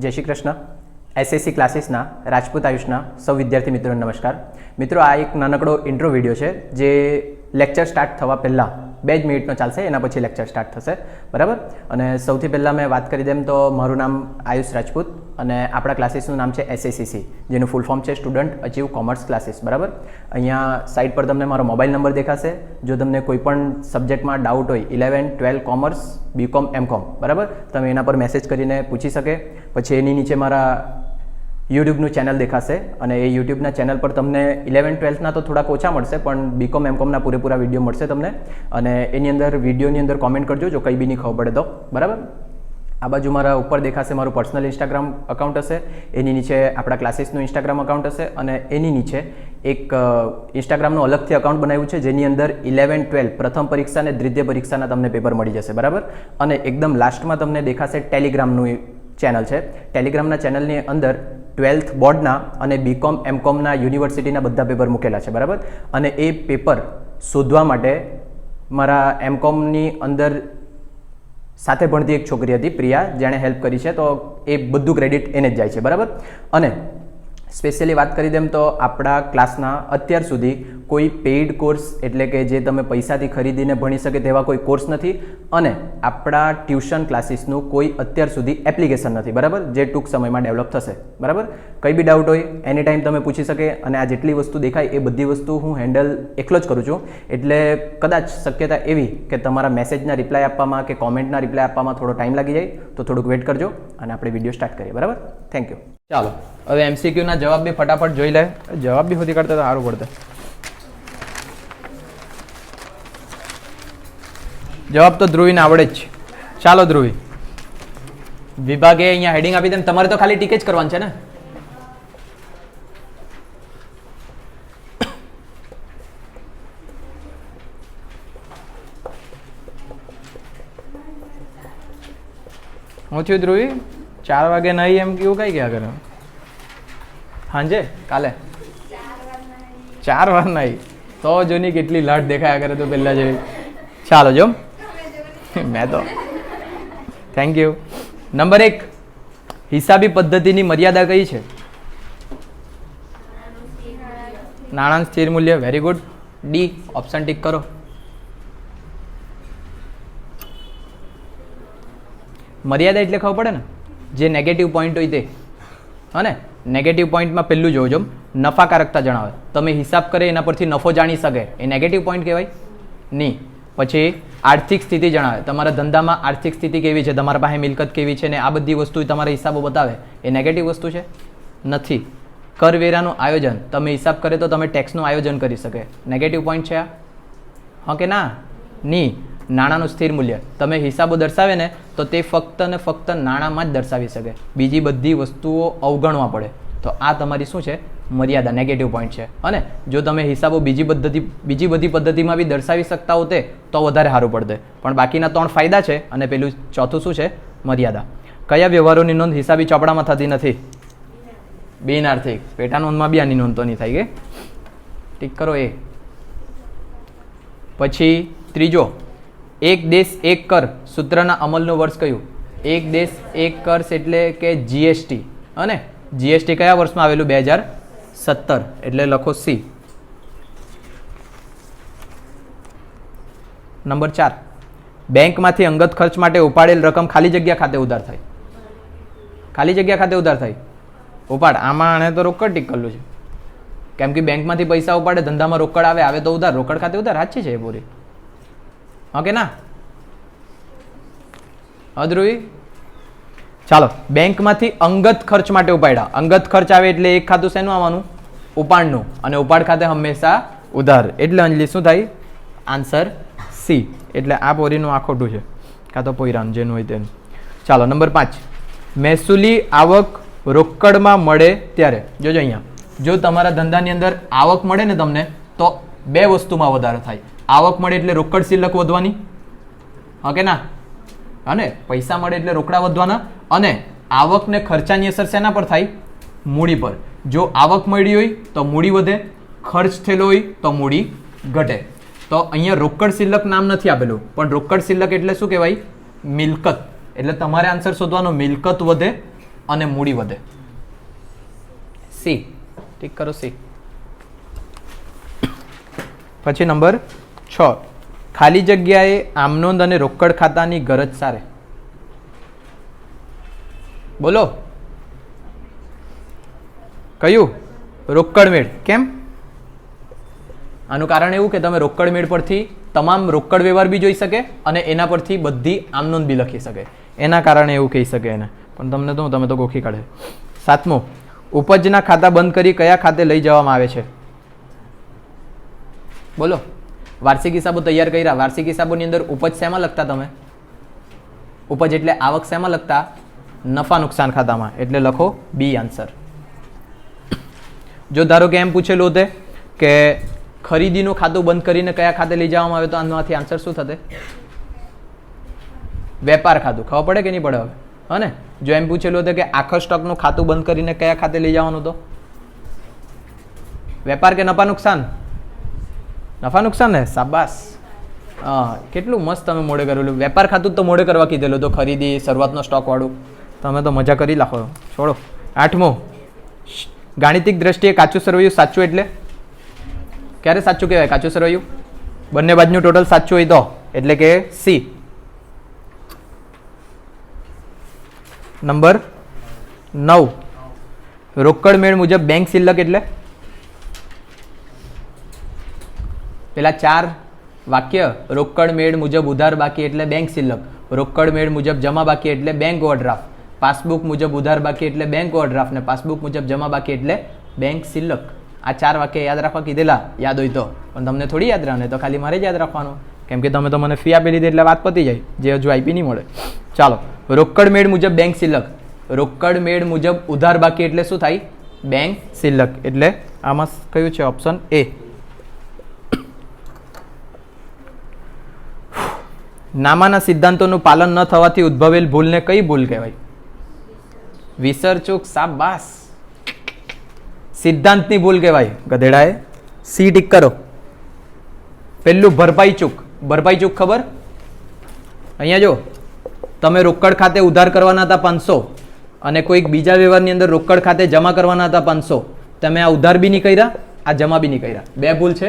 જય શ્રી કૃષ્ણ. એસએસસી ક્લાસીસના રાજપૂત આયુષના સૌ વિદ્યાર્થી મિત્રોને નમસ્કાર. મિત્રો, આ એક નાનકડો ઇન્ટ્રો વિડીયો છે જે લેક્ચર સ્ટાર્ટ થવા પહેલાં 2 જ મિનિટનો ચાલશે, એના પછી લેક્ચર સ્ટાર્ટ થશે, બરાબર. અને સૌથી પહેલાં મેં વાત કરી દેમ તો મારું નામ આયુષ રાજપૂત અને આપણા ક્લાસીસનું નામ છે એસએસસીસી, જેનું ફૂલ ફોર્મ છે સ્ટુડન્ટ અચીવ કોમર્સ ક્લાસીસ, બરાબર. અહીંયા સાઇટ પર તમને મારો મોબાઈલ નંબર દેખાશે. જો તમને કોઈ પણ સબ્જેક્ટમાં ડાઉટ હોય 11, 12 કોમર્સ, બીકોમ, એમકોમ, બરાબર, તમે એના પર મેસેજ કરીને પૂછી શકે. પછી એની નીચે મારા યુટ્યુબનું ચેનલ દેખાશે અને એ યુટ્યુબના ચેનલ પર તમને 11, 12ના તો થોડાક ઓછા મળશે, પણ બીકોમ એમકોમના પૂરેપૂરા વિડીયો મળશે તમને. અને એની અંદર વિડીયોની અંદર કોમેન્ટ કરજો જો કંઈ બી નહીં ખબર પડે તો, બરાબર. આ બાજુ મારા ઉપર દેખાશે મારું પર્સનલ ઇન્સ્ટાગ્રામ અકાઉન્ટ હશે, એની નીચે આપણા ક્લાસીસનું ઇન્સ્ટાગ્રામ અકાઉન્ટ હશે અને એની નીચે એક ઇન્સ્ટાગ્રામનું અલગથી અકાઉન્ટ બનાવ્યું છે જેની અંદર 11, 12 પ્રથમ પરીક્ષા અને દ્વિતીય પરીક્ષાના તમને પેપર મળી જશે, બરાબર. અને એકદમ લાસ્ટમાં તમને દેખાશે ટેલિગ્રામનું ચેનલ છે. ટેલિગ્રામના ચેનલની અંદર 12th બોર્ડના અને બીકોમ એમકોમના યુનિવર્સિટીના બધા પેપર મૂકેલા છે, બરાબર. અને એ પેપર શોધવા માટે મારા એમકોમની અંદર સાથે ભણતી એક છોકરી હતી પ્રિયા, જેણે હેલ્પ કરી છે, તો એ બધું ક્રેડિટ એને જ જાય છે, બરાબર. અને સ્પેશિયલી વાત કરી દેમ તો આપણા ક્લાસના અત્યાર સુધી કોઈ પેઇડ કોર્સ એટલે કે જે તમે પૈસાથી ખરીદીને ભણી શકે તેવા કોઈ કોર્સ નથી અને આપણા ટ્યુશન ક્લાસીસનું કોઈ અત્યાર સુધી એપ્લિકેશન નથી, બરાબર, જે ટૂંક સમયમાં ડેવલપ થશે, બરાબર. કંઈ બી ડાઉટ હોય એની ટાઈમ તમે પૂછી શકે અને આ જેટલી વસ્તુ દેખાય એ બધી વસ્તુ હું હેન્ડલ એકલો જ કરું છું. એટલે કદાચ શક્યતા એવી કે તમારા મેસેજના રિપ્લાય આપવામાં કે કોમેન્ટના રિપ્લાય આપવામાં થોડો ટાઈમ લાગી જાય તો થોડુંક વેઇટ કરજો અને આપણે વિડીયો સ્ટાર્ટ કરીએ, બરાબર. Thank you. ચાલો હવે એમસીક્યુના જવાબ બી ફટાફટ જોઈ લે. જવાબ બી હોતી કરતા તો સારું પડતે. જવાબ તો ધ્રુવીને આવડે જ છે. ચાલો ધ્રુવી, વિભાગે અહીંયા હેડિંગ આપી દે. તમારે તો ખાલી ટીક જ કરવાનું છે ને. હું થયું ધ્રુવી? 4 વાગે નહીં એમ કેવું કઈ ગયા કરે? સાંજે કાલે 4 વાર નહીં તો જોની કેટલી લટ દેખાયા કરે તો પહેલા જેવી. ચાલો જો મેં તો થેન્ક યુ. નંબર 1, હિસાબી પદ્ધતિની મર્યાદા કઈ છે? નાણાં સ્થિર મૂલ્ય. Very good. D option tick કરો. મર્યાદા એટલે ખબર પડે ને, જે નેગેટિવ પોઈન્ટ હોય તે. હા ને, નેગેટિવ પોઈન્ટમાં પહેલું જોજો, નફાકારકતા જણાવે. તમે હિસાબ કરે એના પરથી નફો જાણી શકે એ નેગેટિવ પોઈન્ટ કહેવાય નહીં. પછી આર્થિક સ્થિતિ જણાવે, તમારા ધંધામાં આર્થિક સ્થિતિ કેવી છે, તમારા પાસે મિલકત કેવી છે ને આ બધી વસ્તુ તમારા હિસાબો બતાવે એ નેગેટિવ વસ્તુ છે? નથી. કરવેરાનું આયોજન, તમે હિસાબ કરે તો તમે ટેક્સનું આયોજન કરી શકે, નેગેટિવ પોઈન્ટ છે આ? હા કે ના? નહીં. નાણાંનું સ્થિર મૂલ્ય, તમે હિસાબો દર્શાવે ને તો તે ફક્ત ને ફક્ત નાણાંમાં જ દર્શાવી શકે, બીજી બધી વસ્તુઓ અવગણવા પડે. તો આ તમારી શું છે? મર્યાદા, નેગેટિવ પોઈન્ટ છે. અને જો તમે હિસાબો બીજી બધી પદ્ધતિમાં બી દર્શાવી શકતા હો તો વધારે સારું પડતે. પણ બાકીના 3 ફાયદા છે અને પેલું ચોથું શું છે? મર્યાદા. કયા વ્યવહારોની નોંધ હિસાબી ચોપડામાં થતી નથી? બિન આર્થિક. પેટા નોંધમાં બી આની નોંધ તો નહીં થાય કે? ટીક કરો એ. પછી ત્રીજો, એક દેશ એક કર સૂત્રના અમલનું વર્ષ કયું? એક દેશ એક કર એટલે કે જીએસટી. અને જીએસટી કયા વર્ષમાં આવેલું? 2017. એટલે લખો સી. નંબર 4, બેંકમાંથી અંગત ખર્ચ માટે ઉપાડેલ રકમ ખાલી જગ્યા ખાતે ઉધાર થાય. ખાલી જગ્યા ખાતે ઉધાર થાય ઉપાડ. આમાં આને તો રોકડ ટીક કરેલું છે, કેમ કે બેંકમાંથી પૈસા ઉપાડે, ધંધામાં રોકડ આવે તો ઉધાર, રોકડ ખાતે ઉધાર. સાચી છે એ પૂરી? ઓકે ના? અધ્રુવી. ચાલો, બેંકમાંથી અંગત ખર્ચ માટે ઉપાડ્યા. અંગત ખર્ચ આવે એટલે એક ખાતું શેનું આવવાનું? ઉપાડનું. અને ઉપાડ ખાતે હંમેશા ઉધાર. એટલે અંજલિ શું થાય? Answer C. એટલે આ પોરીનું આ ખોટું છે, કાં તો પોઈરાનું, જેનું હોય તેનું. ચાલો નંબર 5, મહેસૂલી આવક રોકડમાં મળે ત્યારે. જોજો અહીંયા, જો તમારા ધંધાની અંદર આવક મળે ને તમને તો 2 વસ્તુમાં વધારો થાય. આવક મળે એટલે રોકડ શિલ્લક વધવાની, હા કે ના? અને પૈસા મળે એટલે રોકડા વધવાના. અને આવક ને ખર્ચાની અસર શેના પર થાય? મૂડી પર. જો આવક મળી હોય તો મૂડી વધે, ખર્ચ થયેલો હોય તો મૂડી ઘટે. તો અહીંયા રોકડ શિલ્લક નામ નથી આપેલું, પણ રોકડ શિલ્લક એટલે શું કહેવાય? મિલકત. એટલે તમારે આન્સર શોધવાનો, મિલકત વધે અને મૂડી વધે. સી ટીક કરો, સી. પછી નંબર 6, ખાલી જગ્યાએ આમનોંધ અને રોકડ ખાતાની ગરજ સારે. બોલો કયું? રોકડ મેળ. કેમ? આનું કારણ એવું કે તમે રોકડ મેળ પરથી તમામ રોકડ વ્યવહાર બી જોઈ શકે અને એના પરથી બધી આમનોંધ બી લખી શકે, એના કારણે એવું કહી શકે એને. પણ તમને તો તમે તો ગોખી કાઢે. 7મો, ઉપજના ખાતા બંધ કરી કયા ખાતે લઈ જવામાં આવે છે? બોલો. વાર્ષિક હિસાબો તૈયાર કર્યા. વાર્ષિક હિસાબોની અંદર ઉપજ શેમાં લખતા તમે? ઉપજ એટલે આવક શેમાં લખતા? નફા નુકસાન ખાતામાં. એટલે લખો બી આન્સર. જો ધારો કે એમ પૂછેલું હોતે કે ખરીદીનું ખાતું બંધ કરીને કયા ખાતે લઈ જવામાં આવે, તો આમાંથી આન્સર શું થશે? વેપાર ખાતું. ખબર પડે કે નહીં પડે હવે? હા ને. જો એમ પૂછેલું હતું કે આખા સ્ટોકનું ખાતું બંધ કરીને કયા ખાતે લઈ જવાનું, તો વેપાર કે નફા નુકસાન? નફા નુકસાન ને. શાબાશ. હા, કેટલું મસ્ત તમે મોડે કરેલું. વેપાર ખાતું તો મોડે કરવા કીધેલું તો ખરીદી શરૂઆતનો સ્ટોક વાળું. તમે તો મજા કરી નાખો. છોડો. 8મો, ગાણિતિક દ્રષ્ટિએ કાચું સરવૈયું સાચું એટલે? ક્યારે સાચું કહેવાય કાચું સરવૈયું? બંને બાજુનું ટોટલ સાચું હોય તો, એટલે કે સી. નંબર 9, રોકડ મેળ મુજબ બેંક શિલ્લક એટલે? પેલા 4 વાક્ય, રોકડ મેળ મુજબ ઉધાર બાકી એટલે બેંક શિલ્લક, રોકડ મેળ મુજબ જમા બાકી એટલે બેંક ઓવરડ્રાફ્ટ, પાસબુક મુજબ ઉધાર બાકી એટલે બેંક ઓવરડ્રાફ્ટ ને પાસબુક મુજબ જમા બાકી એટલે બેંક શિલ્લક. આ 4 વાક્ય યાદ રાખવા કીધેલા, યાદ હોય તો. પણ તમને થોડી યાદ રહે, તો ખાલી મારે જ યાદ રાખવાનું, કેમ કે તમે તો મને ફી આપી લીધી એટલે વાત પતી જાય, જે હજુ આપી નહીં મળે. ચાલો. રોકડ મેળ મુજબ બેંક શિલ્લક, રોકડ મેળ મુજબ ઉધાર બાકી એટલે શું થાય? બેંક શિલ્લક. એટલે આમાં કયું છે? Option A. નામાના સિદ્ધાંતોનું પાલન ન થવાથી ઉદ્ભવેલ ભૂલને કઈ ભૂલ કહેવાય? વિસરચૂક. શાબાશ. સિદ્ધાંતની ભૂલ કહેવાય ગધેડાએ. સી ટીક કરો. પેલું ભરપાઈ ચૂક. ભરપાઈ ચૂક ખબર? અહીંયા જો, તમે રોકડ ખાતે ઉધાર કરવાના હતા 500 અને કોઈક બીજા વ્યવહારની અંદર રોકડ ખાતે જમા કરવાના હતા 500. તમે આ ઉધાર બી નહીં કર્યા, આ જમા બી નહીં કર્યા. 2 ભૂલ છે,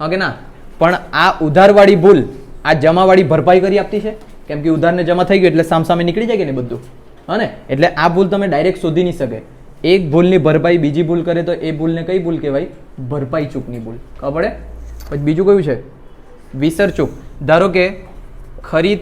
ઓકે ના? પણ આ ઉધારવાળી ભૂલ આ જમાવાળી ભરપાઈ કરી આપતી છે, કેમ કે ઉધારને જમા થઈ ગયું એટલે સામસામે નીકળી જાય કે નહીં બધું, હા ને? એટલે આ ભૂલ તમે ડાયરેક્ટ શોધી નહીં શકે. એક ભૂલની ભરપાઈ બીજી ભૂલ કરે તો એ ભૂલને કઈ ભૂલ કહેવાય? ભરપાઈ ચૂકની ભૂલ. ખબર પડે? પછી બીજું કયું છે? વિસર ચૂક. ધારો કે ખરીદ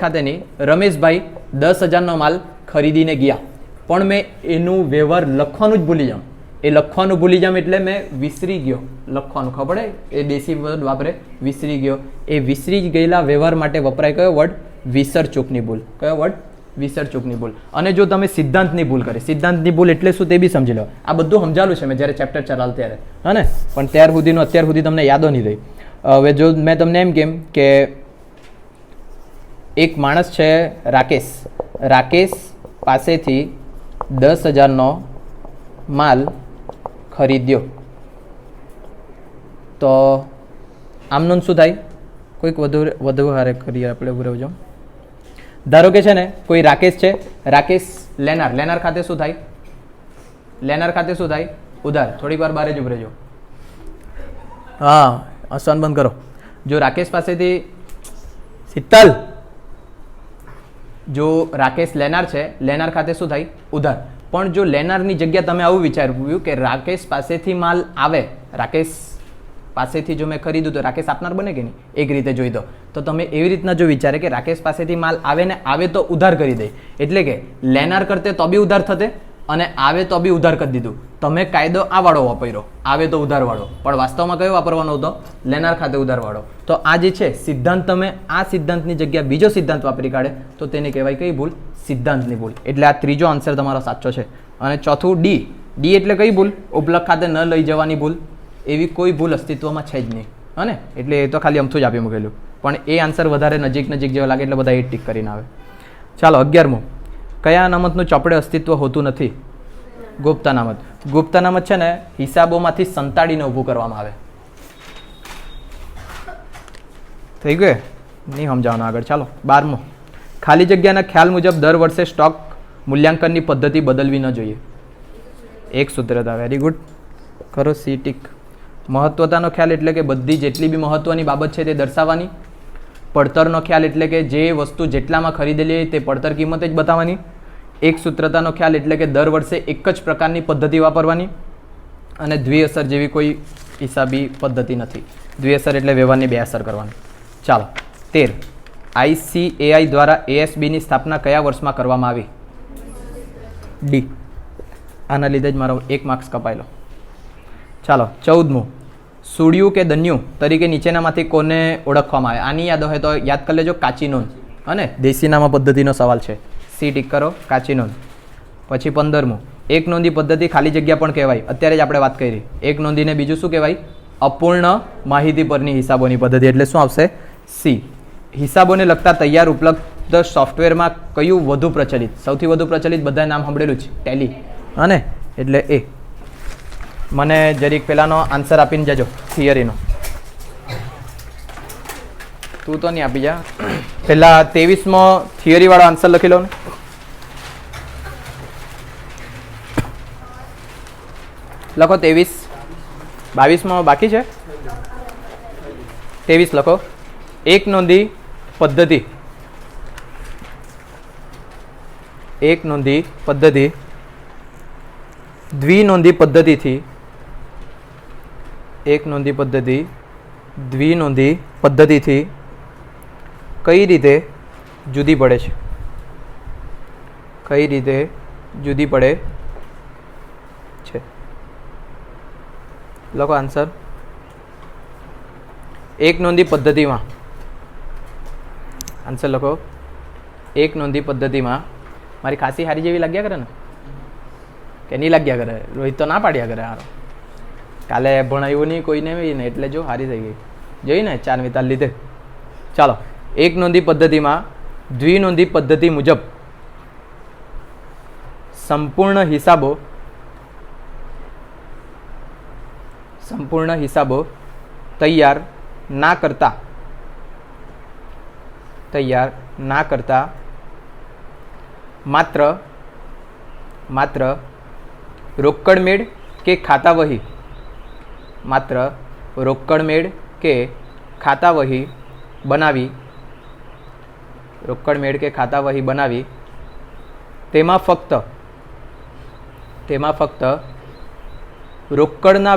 ખાતે નહીં, રમેશભાઈ 10,000નો માલ ખરીદીને ગયા, પણ મેં એનું વ્યવહાર લખવાનું જ ભૂલી જાઉં. એ લખવાનું ભૂલી જામ એટલે મેં વિસરી ગયો લખવાનું. ખબર પડે? એ દેશી વર્ડ વાપરે, વિસરી ગયો. એ વિસરી ગયેલા વ્યવહાર માટે વપરાય કયો વર્ડ? વિસર ચૂકની ભૂલ. કયો વર્ડ? વિસર ચૂકની ભૂલ. અને જો તમે સિદ્ધાંતની ભૂલ કરી, સિદ્ધાંતની ભૂલ એટલે શું તે બી સમજી લો. આ બધું સમજાવેલું છે મેં જ્યારે ચેપ્ટર ચલાવ ત્યારે, હા ને? પણ અત્યાર સુધી તમને યાદો નહીં રહી. હવે જો મેં તમને એમ કેમ કે એક માણસ છે રાકેશ, રાકેશ પાસેથી 10,000નો માલ ખરીદ્યો, તો આમનું શું થાય? કોઈક વધુ હારે કરીએ આપણે. ઉભો રહેજો. ધારો કે છે ને કોઈ રાકેશ છે, રાકેશ લેનાર ખાતે શું થાય? લેનાર ખાતે શું થાય? ઉધાર. થોડીક વાર બારે જ ઉભો રહેજો. હા, આસાન બંધ કરો. જો રાકેશ પાસેથી શીતલ, જો રાકેશ લેનાર છે, લેનાર ખાતે શું થાય? ઉધાર. પણ જો લેનારની જગ્યા તમે આવું વિચાર્યું કે રાકેશ પાસેથી માલ આવે, રાકેશ પાસેથી જો મેં ખરીદ્યું તો રાકેશ આપનાર બને કે નહીં? એક રીતે જોઈ દો તો તમે એવી રીતના જો વિચારે કે રાકેશ પાસેથી માલ આવે ને આવે તો ઉધાર કરી દે, એટલે કે લેનાર કરતે તો બી ઉધાર થતે અને આવે તો બી ઉધાર કરી દીધું. તમે કાયદો આ વાળો વાપર્યો, આવે તો ઉધાર વાળો, પણ વાસ્તવમાં કયો વાપરવાનો હતો? લેનાર ખાતે ઉધાર વાળો. તો આ જે છે સિદ્ધાંત, તમે આ સિદ્ધાંતની જગ્યા બીજો સિદ્ધાંત વાપરી કાઢે તો તેને કહેવાય કઈ ભૂલ? સિદ્ધાંતની ભૂલ. એટલે આ ત્રીજો આન્સર તમારો સાચો છે. અને ચોથું ડી. ડી એટલે કઈ ભૂલ? ઉપલક ખાતે ન લઈ જવાની ભૂલ. એવી કોઈ ભૂલ અસ્તિત્વમાં છે જ નહીં, હા ને? એટલે એ તો ખાલી અમથું જ આપી મૂકેલું, પણ એ આન્સર વધારે નજીક જેવા લાગે એટલે બધા એ ટીક કરીને આવે. ચાલો 11મો. કયા અનામતનું ચોપડે અસ્તિત્વ હોતું નથી? ગુપ્ત અનામત. ગુપ્ત અનામત છે ને હિસાબોમાંથી સંતાડીને ઊભું કરવામાં આવે. થઈ ગયું? નહીં સમજાવવાનું આગળ. ચાલો 12મો. ખાલી જગ્યાના ખ્યાલ મુજબ દર વર્ષે સ્ટોક મૂલ્યાંકનની પદ્ધતિ બદલવી ન જોઈએ. એક સૂત્રતા. Very good. કરો સી ટીક. મહત્વતાનો ખ્યાલ એટલે કે બધી જેટલી બી મહત્વની બાબત છે તે દર્શાવવાની. પડતરનો ખ્યાલ એટલે કે જે વસ્તુ જેટલામાં ખરીદેલી હોય તે પડતર કિંમત જ બતાવવાની. એક સૂત્રતાનો ખ્યાલ એટલે કે દર વર્ષે એક જ પ્રકારની પદ્ધતિ વાપરવાની. અને દ્વિઅસર જેવી કોઈ હિસાબી પદ્ધતિ નથી. દ્વિઅસર એટલે વ્યવહારની બે અસર કરવાની. ચાલો 13. ICAI દ્વારા ASBની સ્થાપના કયા વર્ષમાં કરવામાં આવી? ડી. આના લીધે જ મારો 1 માર્ક્સ કપાયેલો. ચાલો 14મું. સૂડિયું કે દન્યું તરીકે નીચેનામાંથી કોને ઓળખવામાં આવે? આની યાદ હોય તો યાદ કરી લેજો. કાચી નોંધ અને દેશી નામા પદ્ધતિનો સવાલ છે. સી ટીક કરો. કાચી નોંધ. પછી 15મું. એક નોંધી પદ્ધતિ ખાલી જગ્યા પણ કહેવાય. અત્યારે જ આપણે વાત કરી. એક નોંધીને બીજું શું કહેવાય? અપૂર્ણ માહિતી પરની હિસાબોની પદ્ધતિ. એટલે શું આવશે? સી. હિસાબોને લગતા તૈયાર ઉપલબ્ધ સોફ્ટવેરમાં કયું વધુ પ્રચલિત? સૌથી વધુ પ્રચલિત બધાએ નામ સાંભળેલું છે. ટેલી. અને એટલે એ. મને જરીક પહેલાંનો આન્સર આપીને જજો થિયરીનો. તું તો નહીં આપી જા. પહેલાં 23માં થિયરીવાળો આન્સર લખી લો ને. લખો 23. 22માં બાકી છે. 23 લખો. એક નોંધી પદ્ધતિ. એક નોંધી પદ્ધતિ દ્વિનોંધી પદ્ધતિથી એક નોંધી પદ્ધતિ દ્વિનોંધી પદ્ધતિથી કઈ રીતે જુદી પડે છે? કઈ રીતે જુદી પડે છે? લખો આન્સર. એક નોંધી પદ્ધતિમાં આન્સર લખો. એક નોંધી પદ્ધતિમાં મારી ખાસી હારી જેવી લાગ્યા કરે ને કે નહીં લાગ્યા કરે? રોહિત તો ના પાડ્યા કરે. હારો કાલે ભણાવ્યું નહીં કોઈને ને એટલે જો હારી થઈ ગઈ. જોઈ ને 4 વિતાલ લીધે. ચાલો. એક નોંધી પદ્ધતિમાં દ્વિનોંધી પદ્ધતિ મુજબ સંપૂર્ણ હિસાબો તૈયાર ના કરતા માત્ર રોકડ મેળ કે ખાતા વહી બનાવી તેમાં ફક્ત રોકડના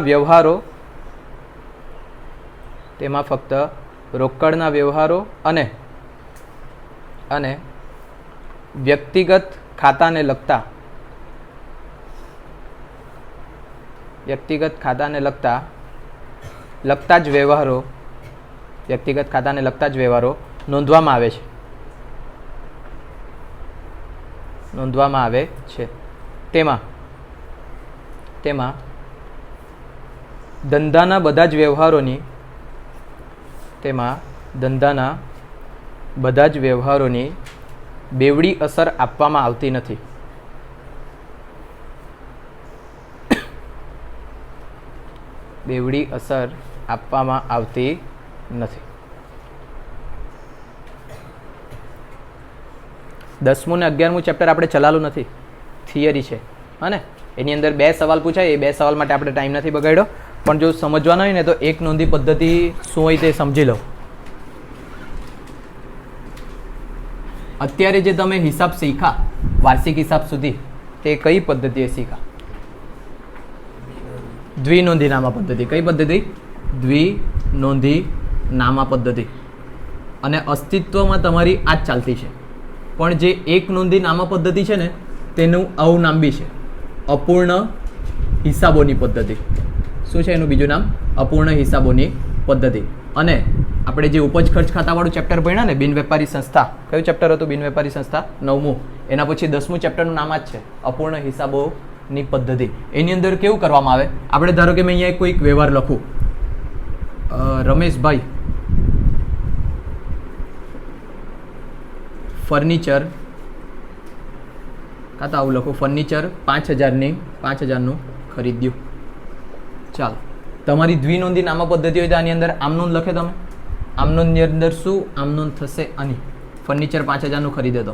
વ્યવહારો અને વ્યક્તિગત ખાતાને લગતા જ વ્યવહારો નોંધવામાં આવે છે. તેમાં ધંધાના બધા જ વ્યવહારોની બેવડી અસર આપવામાં આવતી નથી. બેવડી અસર આપવામાં આવતી નથી. 10મું ને 11મું ચેપ્ટર આપણે ચલાવેલું નથી. થિયરી છે અને એની અંદર 2 સવાલ પૂછાય. એ 2 સવાલ માટે આપણે ટાઈમ નથી બગાડ્યો. પણ જો સમજવાનો હોય ને તો એક નોંધી પદ્ધતિ શું હોય તે સમજી લો. અત્યારે જે તમે હિસાબ શીખા વાર્ષિક હિસાબ સુધી તે કઈ પદ્ધતિએ શીખા? દ્વિનોંધી નામા પદ્ધતિ. કઈ પદ્ધતિ? દ્વિનોંધી નામા પદ્ધતિ. અને અસ્તિત્વમાં તમારી આ જ ચાલતી છે. પણ જે એક નોંધી નામા પદ્ધતિ છે ને તેનું આવું નામ બી છે, અપૂર્ણ હિસાબોની પદ્ધતિ. શું છે એનું બીજું નામ? અપૂર્ણ હિસાબોની પદ્ધતિ. અને આપણે જે ઉપજ ખર્ચ ખાતાવાળું ચેપ્ટર ભણ્યા ને, બિન વેપારી સંસ્થા, કયું ચેપ્ટર હતું? બિન વેપારી સંસ્થા 9મું. એના પછી 10મું ચેપ્ટરનું નામ જ છે અપૂર્ણ હિસાબોની પદ્ધતિ. એની અંદર કેવું કરવામાં આવે? આપણે ધારો કે મેં અહીંયા કોઈક વ્યવહાર લખું, રમેશભાઈ ફર્નિચર, કાં આવું લખું, ફર્નિચર 5,000નું ખરીદ્યું. ચાલો, તમારી દ્વિનોંધી નામા પદ્ધતિ હોય તો આની અંદર આમનોંધ લખે. તમે આમનોંધની અંદર શું આમનોંધ થશે? આની ફર્નિચર 5,000નું ખરીદે તો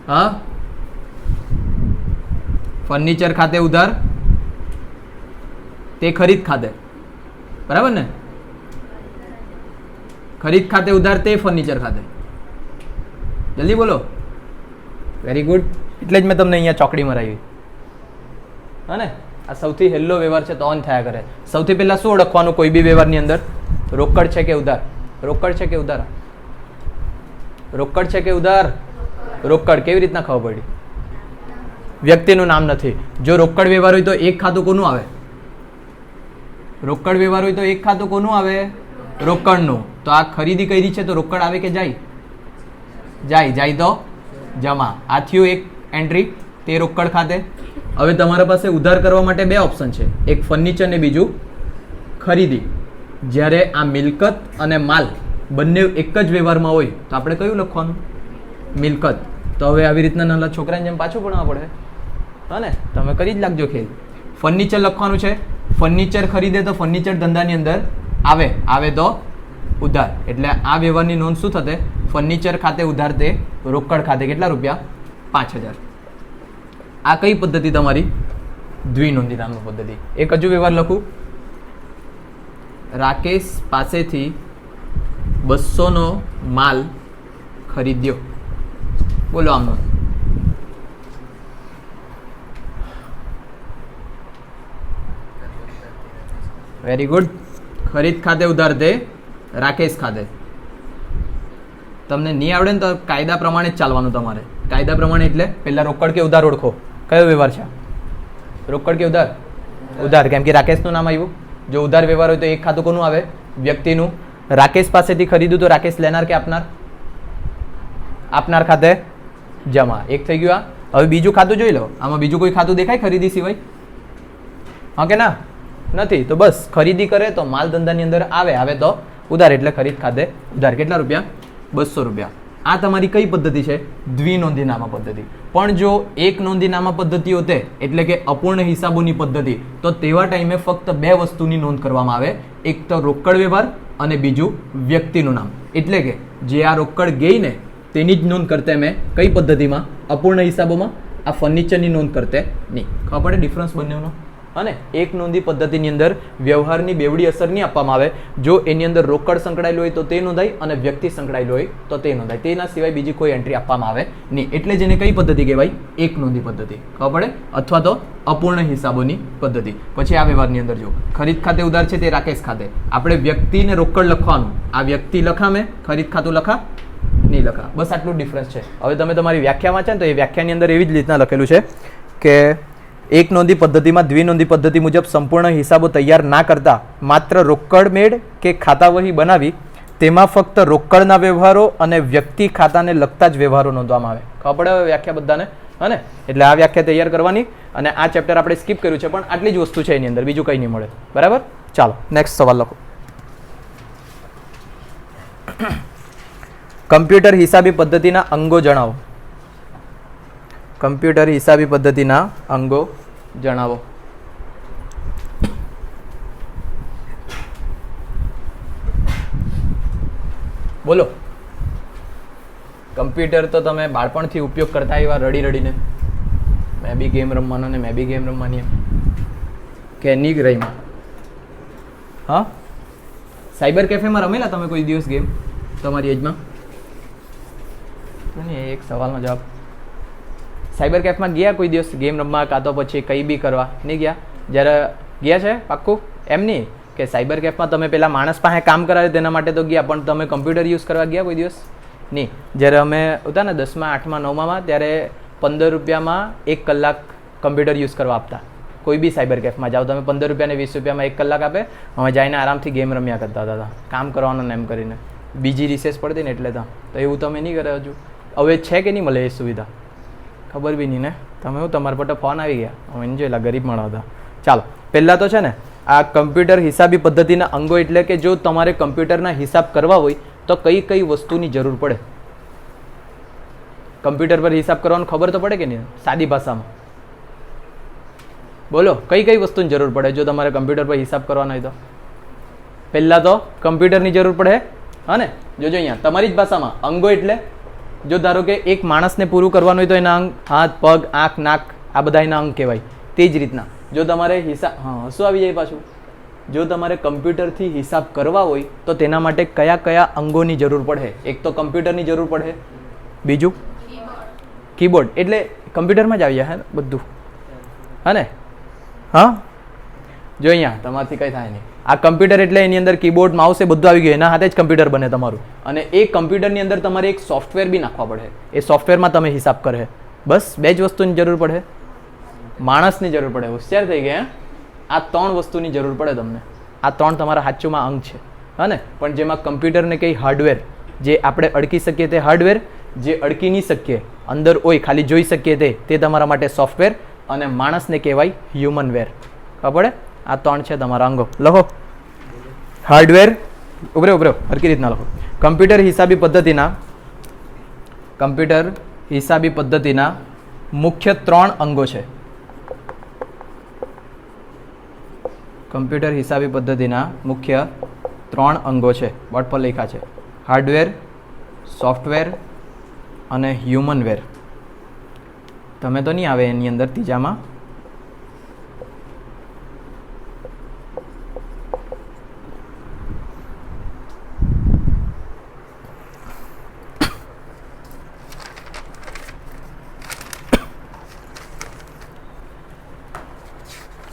હા, ફર્નિચર ખાતે ઉધાર તે ખરીદ ખાતે, બરાબર ને? ખરીદ ખાતે ઉધાર તે ફર્નિચર ખાતે. જલ્દી બોલો. Very good. એટલે જ મેં તમને અહીંયા ચોકડી મરાવી. હા ને, આ સૌથી હેલ્લો વ્યવહાર છે તો ઓન થયા કરે. સૌથી પહેલા શું ઓળખવાનું કોઈ બી વ્યવહારની અંદર? રોકડ છે કે ઉધાર? રોકડ છે કે ઉધાર? રોકડ છે કે ઉધાર? રોકડ. કેવી રીતના ખબર પડી? વ્યક્તિનું નામ નથી. જો રોકડ વ્યવહાર હોય તો એક ખાતું કોનું આવે? રોકડ વ્યવહાર હોય તો એક ખાતું કોનું આવે? રોકડનું. તો આ ખરીદી કરી છે તો રોકડ આવે કે જાય? જાય. જાય તો જમા. આ થયું એક એન્ટ્રી, તે રોકડ ખાતે. હવે તમારા પાસે ઉધાર કરવા માટે બે ઓપ્શન છે, એક ફર્નિચર ને બીજું ખરીદી. જ્યારે આ મિલકત અને માલ બંને એક જ વ્યવહારમાં હોય તો આપણે કયું લખવાનું? મિલકત. તો હવે આવી રીતના નાના છોકરાને જેમ પાછું ભણવા પડે. હા ને, તમે કરી જ લાગજો ખેલ. ફર્નિચર લખવાનું છે. ફર્નિચર ખરીદે તો ફર્નિચર ધંધાની અંદર આવે. આવે તો ઉધાર. એટલે આ વ્યવહારની નોંધ શું થશે? ફર્નિચર ખાતે ઉધાર તે રોકડ ખાતે. કેટલા રૂપિયા? 5000. આ કઈ પદ્ધતિ તમારી? દ્વિનોંધી નામની પદ્ધતિ. એક હજુ વ્યવહાર લખું. રાકેશ પાસેથી 200 નો માલ ખરીદ્યો. બોલો આમનો. Very good. ખરીદ ખાતે ઉધાર તે રાકેશ ખાતે. તમને નહીં આવડે ને તો કાયદા પ્રમાણે જ ચાલવાનું તમારે. કાયદા પ્રમાણે એટલે પહેલા રોકડ કે ઉધાર ઓળખો. કયો વ્યવહાર છે? રોકડ કે ઉધાર? ઉધાર. કેમ કે રાકેશનું નામ આવ્યું. જો ઉધાર વ્યવહાર હોય તો એક ખાતું કોનું આવે? વ્યક્તિનું. રાકેશ પાસેથી ખરીદ્યું તો રાકેશ લેનાર કે આપનાર? આપનાર ખાતે જમા. એક થઈ ગયું. આ હવે બીજું ખાતું જોઈ લો. આમાં બીજું કોઈ ખાતું દેખાય ખરીદી સિવાય? હા કે ના? નથી. તો બસ ખરીદી કરે તો માલ ધંધાની અંદર આવે. આવે તો ઉધાર. એટલે ખરીદ ખાતે ઉધાર. કેટલા રૂપિયા? 200 રૂપિયા. આ તમારી કઈ પદ્ધતિ છે? દ્વિનોંધીનામા પદ્ધતિ. પણ જો એક નોંધીનામા પદ્ધતિ હોતે એટલે કે અપૂર્ણ હિસાબોની પદ્ધતિ, તો તેવા ટાઈમે ફક્ત બે વસ્તુની નોંધ કરવામાં આવે. એક તો રોકડ વ્યવહાર અને બીજું વ્યક્તિનું નામ. એટલે કે જે આ રોકડ ગઈ ને તેની જ નોંધ કરતે મેં કઈ પદ્ધતિમાં? અપૂર્ણ હિસાબોમાં. આ ફર્નિચરની નોંધ કરતે નહીં. ખબર પડે ડિફરન્સ બંનેનો? અને એક નોંધી પદ્ધતિની અંદર વ્યવહારની બેવડી અસર નહીં આપવામાં આવે. જો એની અંદર રોકડ સંકળાયેલું હોય તો તે નોંધાય અને વ્યક્તિ સંકળાયેલું હોય તો તે નોંધાય. તેના સિવાય બીજી કોઈ એન્ટ્રી આપવામાં આવે નહીં. એટલે જેને કઈ પદ્ધતિ કહેવાય? એક નોંધી પદ્ધતિ. ખબર પડે? અથવા તો અપૂર્ણ હિસાબોની પદ્ધતિ. પછી આ વ્યવહારની અંદર જો ખરીદ ખાતે ઉધાર છે તે રાકેશ ખાતે. આપણે વ્યક્તિને રોકડ લખવાનું. આ વ્યક્તિ લખા મેં, ખરીદ ખાતું લખા નહીં લખા. બસ આટલું ડિફરન્સ છે. હવે તમે તમારી વ્યાખ્યા વાંચો ને તો એ વ્યાખ્યાની અંદર એવી જ રીતના લખેલું છે કે એક નોંધી પદ્ધતિમાં દ્વિનોંધી પદ્ધતિ મુજબ સંપૂર્ણ હિસાબો તૈયાર ના કરતા માત્ર રોકડ મેળ કે ખાતા વહી બનાવી તેમાં ફક્ત રોકડના વ્યવહારો અને વ્યક્તિ ખાતાને લગતા જ વ્યવહારો નોંધવામાં આવે. ખબર પડે વ્યાખ્યા બધાને? હા, એટલે આ વ્યાખ્યા તૈયાર કરવાની. અને આ ચેપ્ટર આપણે સ્કીપ કર્યું છે, પણ આટલી જ વસ્તુ છે એની અંદર, બીજું કંઈ નહીં મળે. બરાબર? ચાલો નેક્સ્ટ સવાલ લખો. કમ્પ્યુટર હિસાબી પદ્ધતિના અંગો જણાવો. કમ્પ્યુટર હિસાબી પદ્ધતિના અંગો જણાવો. બોલો. કમ્પ્યુટર તો તમે બાળપણથી ઉપયોગ કરતા એવા રડી રડીને, મેં બી ગેમ રમવાનો ને મેં બી ગેમ રમવાની કે નહીં રહીમાં? હા, સાયબર કેફેમાં રમેલા તમે કોઈ દિવસ ગેમ તમારી એજમાં? એક સવાલનો જવાબ. સાયબર કેફમાં ગયા કોઈ દિવસ ગેમ રમવા કાં તો પછી કંઈ બી કરવા? નહીં ગયા? જ્યારે ગયા છે પાક્કું? એમ નહીં કે સાયબર કેફમાં તમે પેલા માણસ પાસે કામ કરાવે તેના માટે તો ગયા, પણ તમે કમ્પ્યુટર યુઝ કરવા ગયા કોઈ દિવસ? નહીં. જ્યારે અમે હતા ને 10મા 8મા 9મામાં ત્યારે 15 રૂપિયામાં 1 કલાક કમ્પ્યુટર યુઝ કરવા આપતા. કોઈ બી સાયબર કેફમાં જાઓ તમે 15 રૂપિયા ને 20 રૂપિયામાં 1 કલાક આપે. અમે જઈને આરામથી ગેમ રમ્યા કરતા હતા, કામ કરવાનું એમ કરીને. બીજી રિસેસ પડતી ને એટલે તો એવું તમે નહીં કરે હજુ? હવે છે કે નહીં મળે એ સુવિધા? ખબર બી નહીં ને. તમે હું તમારા પર ફોન આવી ગયા, અમે એને જોયેલા ગરીબ માણસ હતા. ચાલો, પહેલાં તો છે ને આ કમ્પ્યુટર હિસાબી પદ્ધતિના અંગો એટલે કે જો તમારે કમ્પ્યુટરના હિસાબ કરવા હોય તો કઈ કઈ વસ્તુની જરૂર પડે? કમ્પ્યુટર પર હિસાબ કરવાનો ખબર તો પડે કે નહીં? સાદી ભાષામાં બોલો, કઈ કઈ વસ્તુની જરૂર પડે જો તમારે કમ્પ્યુટર પર હિસાબ કરવાનો હોય તો? પહેલાં તો કમ્પ્યુટરની જરૂર પડે. હા ને, જોજો અહીંયા તમારી જ ભાષામાં અંગો એટલે જો ધારો કે એક માણસને પૂરું કરવાનું હોય તો એના અંગ હાથ, પગ, આંખ, નાક આ બધા એના અંગ કહેવાય. તે જ રીતના જો તમારે હિસાબ શું આવી જાય પાછું, જો તમારે કમ્પ્યુટરથી હિસાબ કરવા હોય તો તેના માટે કયા કયા અંગોની જરૂર પડે? એક તો કમ્પ્યુટરની જરૂર પડે, બીજું કીબોર્ડ. એટલે કમ્પ્યુટરમાં જ આવી જાય બધું, હા ને? હા, જો અહીંયા તમારાથી કંઈ થાય નહીં. આ કમ્પ્યુટર એટલે એની અંદર કીબોર્ડ, માઉસ એ બધું આવી ગયું, એના હાથે જ કમ્પ્યુટર બને તમારું. અને એ કમ્પ્યુટરની અંદર તમારે એક સોફ્ટવેર બી નાખવા પડે, એ સોફ્ટવેરમાં તમે હિસાબ કરે. બસ બે જ વસ્તુની જરૂર પડે, માણસની જરૂર પડે. હોશિયાર થઈ ગયા. આ 3 વસ્તુની જરૂર પડે તમને. આ 3 તમારા હાચુમાં અંગ છે, હા ને? પણ જેમાં કમ્પ્યુટરને કંઈ હાર્ડવેર, જે આપણે અડકી શકીએ તે હાર્ડવેર, જે અડકી નહીં શકીએ અંદર હોય ખાલી જોઈ શકીએ તે તમારા માટે સોફ્ટવેર, અને માણસને કહેવાય હ્યુમન વેર. ખબર પડે? આ 3 છે તમારા અંગો. લખો હાર્ડવેર. ઉભરે હરકી રીતના લખો. કમ્પ્યુટર હિસાબી પદ્ધતિના મુખ્ય 3 અંગો છે. કમ્પ્યુટર હિસાબી પદ્ધતિના મુખ્ય 3 અંગો છે. બોર્ડ પર લખ્યા છે: હાર્ડવેર, સોફ્ટવેર અને હ્યુમન વેર. તમે તો નહીં આવે એની અંદર ત્રીજામાં.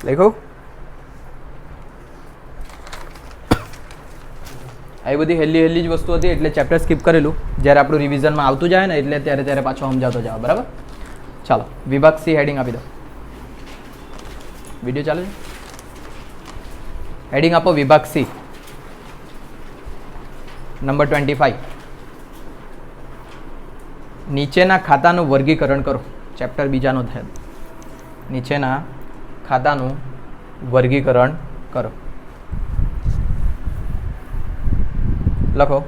લખો. આ બધી હેલ્લી જ વસ્તુ હતી એટલે ચેપ્ટર સ્કીપ કરેલું. જ્યારે આપણું રિવિઝનમાં આવતું જાય ને એટલે ત્યારે પાછો સમજાવતો જાવ. બરાબર? ચાલો વિભાગ સી હેડિંગ આપી દો. વિડીયો ચાલે છે? હેડિંગ આપો વિભાગ સી, નંબર 25. નીચેના ખાતાનું વર્ગીકરણ કરો. ચેપ્ટર બીજાનો થાય. નીચેના ખાતાનું વર્ગીકરણ કરો. લખો.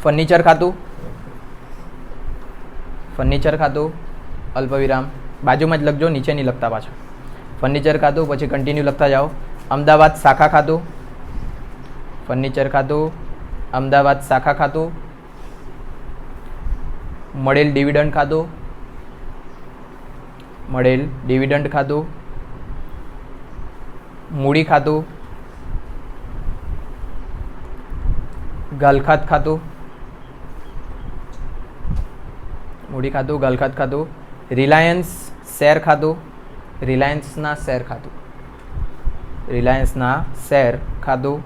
ફર્નિચર ખાતું, અલ્પવિરામ, બાજુમાં જ લખજો, નીચે નહીં લખતા પાછા. ફર્નિચર ખાતું, પછી કન્ટિન્યુ લખતા જાઓ. અમદાવાદ શાખા ખાતું, ફર્નિચર ખાતું, અમદાવાદ શાખા ખાતું. મળેલ ડિવિડન્ડ ખાતું, મૂડી ખાતું, ગાલખાત ખાતું, મૂડી ખાતું, ગાલખાત ખાતું. રિલાયન્સ શેર ખાતું, રિલાયન્સના શેર ખાતું.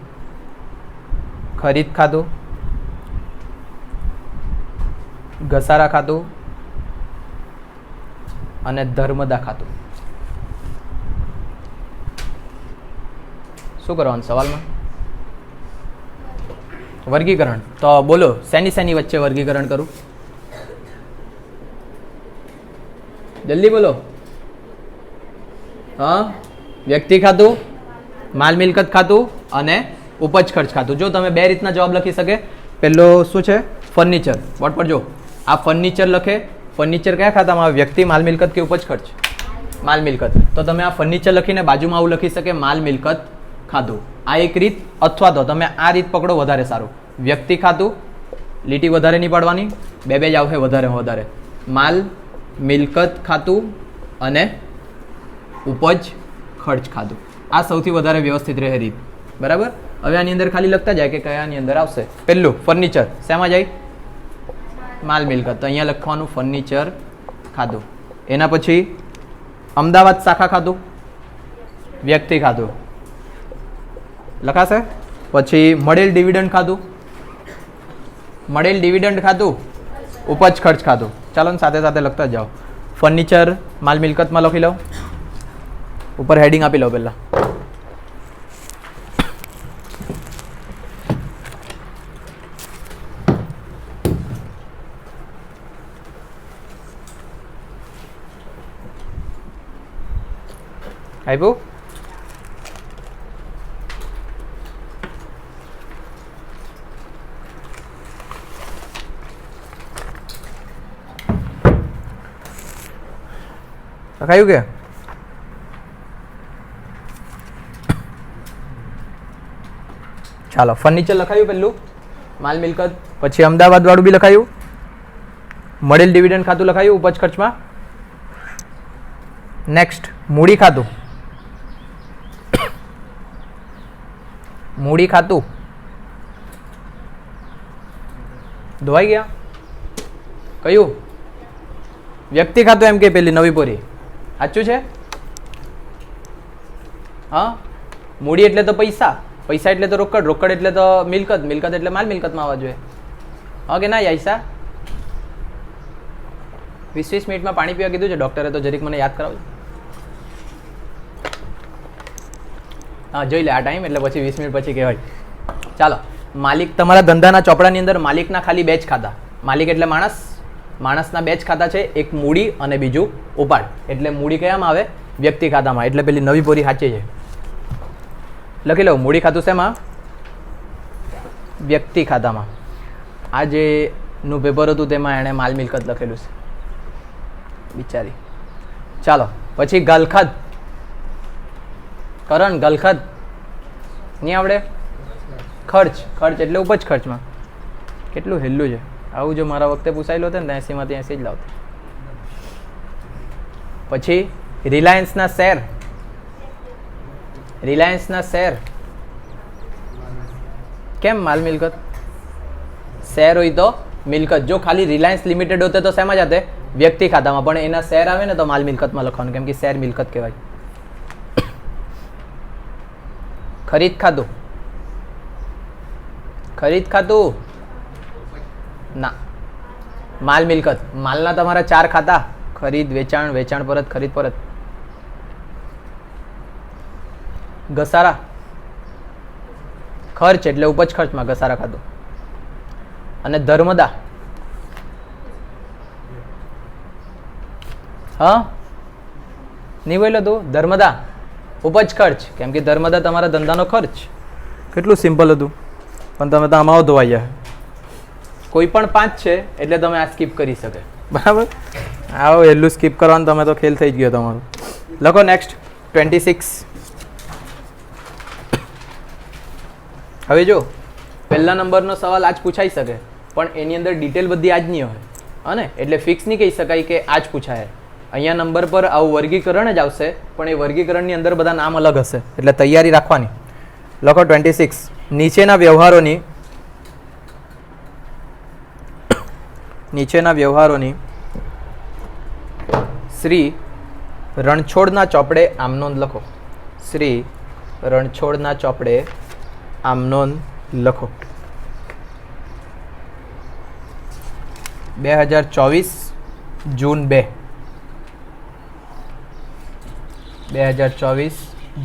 ખરીદ ખાતું, ઘસારા ખાતું અને ધર્મદા ખાતું. શું કરવાનું સવાલમાં? વર્ગીકરણ. તો બોલો શેની વચ્ચે વર્ગીકરણ કરું? જલ્દી બોલો. હા, વ્યક્તિ ખાતું, માલ મિલકત ખાતું અને ઉપજ ખર્ચ ખાતું. જો તમે 2 રીતના જવાબ લખી શકે. પહેલો શું છે? ફર્નિચર. બોર્ડ પર જો આ ફર્નિચર લખે. ફર્નિચર કયા ખાતામાં આવે? વ્યક્તિ, માલ મિલકત કે ઉપજ ખર્ચ? માલ મિલકત. તો તમે આ ફર્નિચર લખીને બાજુમાં આવું લખી શકે, માલ મિલકત ખાતું. આ એક રીત. અથવા તો તમે આ રીત પકડો, વધારે સારું. વ્યક્તિ ખાતું, લીટી વધારે નહીં પાડવાની, 2 જ આવશે વધારે. માલ મિલકત ખાતું અને ઉપજ ખર્ચ ખાતું. આ સૌથી વધારે વ્યવસ્થિત રહે રીત. બરાબર? હવે આની અંદર ખાલી લખતા જાય કે કયાની અંદર આવશે. પહેલું ફર્નિચર શેમાં જાય? માલ મિલકત. તો અહીંયા લખવાનું ફર્નિચર ખાતું. એના પછી અમદાવાદ શાખા ખાતું, વ્યક્તિ ખાતું લખાશે. પછી મળેલ ડિવિડન્ડ ખાતું, ઉપજ ખર્ચ ખાતું. ચાલો ને સાથે લખતા જાઓ. ફર્નિચર માલ મિલકતમાં લખી લો. ઉપર હેડિંગ આપી લો પહેલા. આપ્યું? લખાયું કે? ચાલો ફર્નિચર લખાયું પહેલું, માલ મિલકત. પછી અમદાવાદ વાળું બી લખાયું, મળેલ ડિવિડન્ડ ખાતું લખાયું ઉપજ ખર્ચમાં. નેક્સ્ટ મૂડી ખાતું. મૂડી ખાતું ધોવાઈ ગયા. કયું? વ્યક્તિ ખાતું એમ કે પેલી નવી પોરી. સાચું છે? હા. મૂડી એટલે તો પૈસા, પૈસા એટલે તો રોકડ, રોકડ એટલે તો મિલકત, મિલકત એટલે માલ મિલકતમાં આવવા જોઈએ. હા કે ના યાઈસા? 20 મિનિટમાં પાણી પીવા કીધું છે ડૉક્ટરે, તો જરીક મને યાદ કરાવજો. હા જોઈ લે આ ટાઈમ, એટલે પછી 20 મિનિટ પછી કહેવાય. ચાલો, માલિક તમારા ધંધાના ચોપડાની અંદર માલિકના ખાલી બે જ ખાતા. માલિક એટલે માણસ, માણસના બે જ ખાતા છે, એક મૂડી અને બીજું ઉપાડ. એટલે મૂડી કયામાં આવે? વ્યક્તિ ખાતામાં. એટલે પેલી નવી પોરી સાચી છે. લખી લો, મૂડી ખાતું શેમાં? વ્યક્તિ ખાતામાં. આ જે નું પેપર હતું તેમાં એણે માલ મિલકત લખેલું છે બિચારી. ચાલો પછી ગલખત. કરણ ગલખત નહીં આવડે? ખર્ચ, ખર્ચ એટલે ઉપજ ખર્ચમાં. કેટલું હેલ્લું છે. આવું જો મારા વખતે પૂછાયેલું હતું ને 80માંથી 80 જ લાવતો. પછી રિલાયન્સના શેર. રિલાયન્સના શેર કેમ માલ મિલકત? શેર હોય તો મિલકત. જો ખાલી રિલાયન્સ લિમિટેડ હોતે તો શેમાં જતે? વ્યક્તિ ખાતામાં. પણ એના શેર આવે ને તો માલ મિલકતમાં લખવાનું, કેમ કે શેર મિલકત કહેવાય. ખરીદ ખાતું. ખરીદ ખાતું ના, માલ મિલકત. માલના તમારા 4 ખાતા: ખરીદ, વેચાણ, વેચાણ પરત, ખરીદ પરત. ઘસારા. ખર્ચ એટલે ઉપજ ખર્ચમાં ઘસારા ખાતું. અને ધર્મદા. હા નહીં બોલો તું? ધર્મદા ઉપજ ખર્ચ, કેમ કે ધર્મદા તમારા ધંધાનો ખર્ચ. કેટલું સિમ્પલ હતું, પણ તમે તો આમાં ધોવાઈ ગયા. કોઈ પણ 5 છે એટલે તમે આ સ્કીપ કરી શકે. બરાબર? આવો એટલું સ્કીપ કરવાનું તમે તો ખેલ થઈ જ ગયો તમારો. લખો નેક્સ્ટ 26. હવે જો પહેલા નંબરનો સવાલ આજ પૂછાઈ શકે, પણ એની અંદર ડિટેલ બધી આજ નહીં હોય. હા ને? એટલે ફિક્સ નહીં કહી શકાય કે આજ પૂછાય. અહીંયા નંબર પર આવું વર્ગીકરણ જ આવશે, પણ એ વર્ગીકરણની અંદર બધા નામ અલગ હશે, એટલે તૈયારી રાખવાની. લખો 26. નીચેના વ્યવહારોની શ્રી રણછોડના ચોપડે આમ નોંધ લખો. શ્રી રણછોડના ચોપડે આમ નોંધ લખો. 2024 જૂન 2. 2024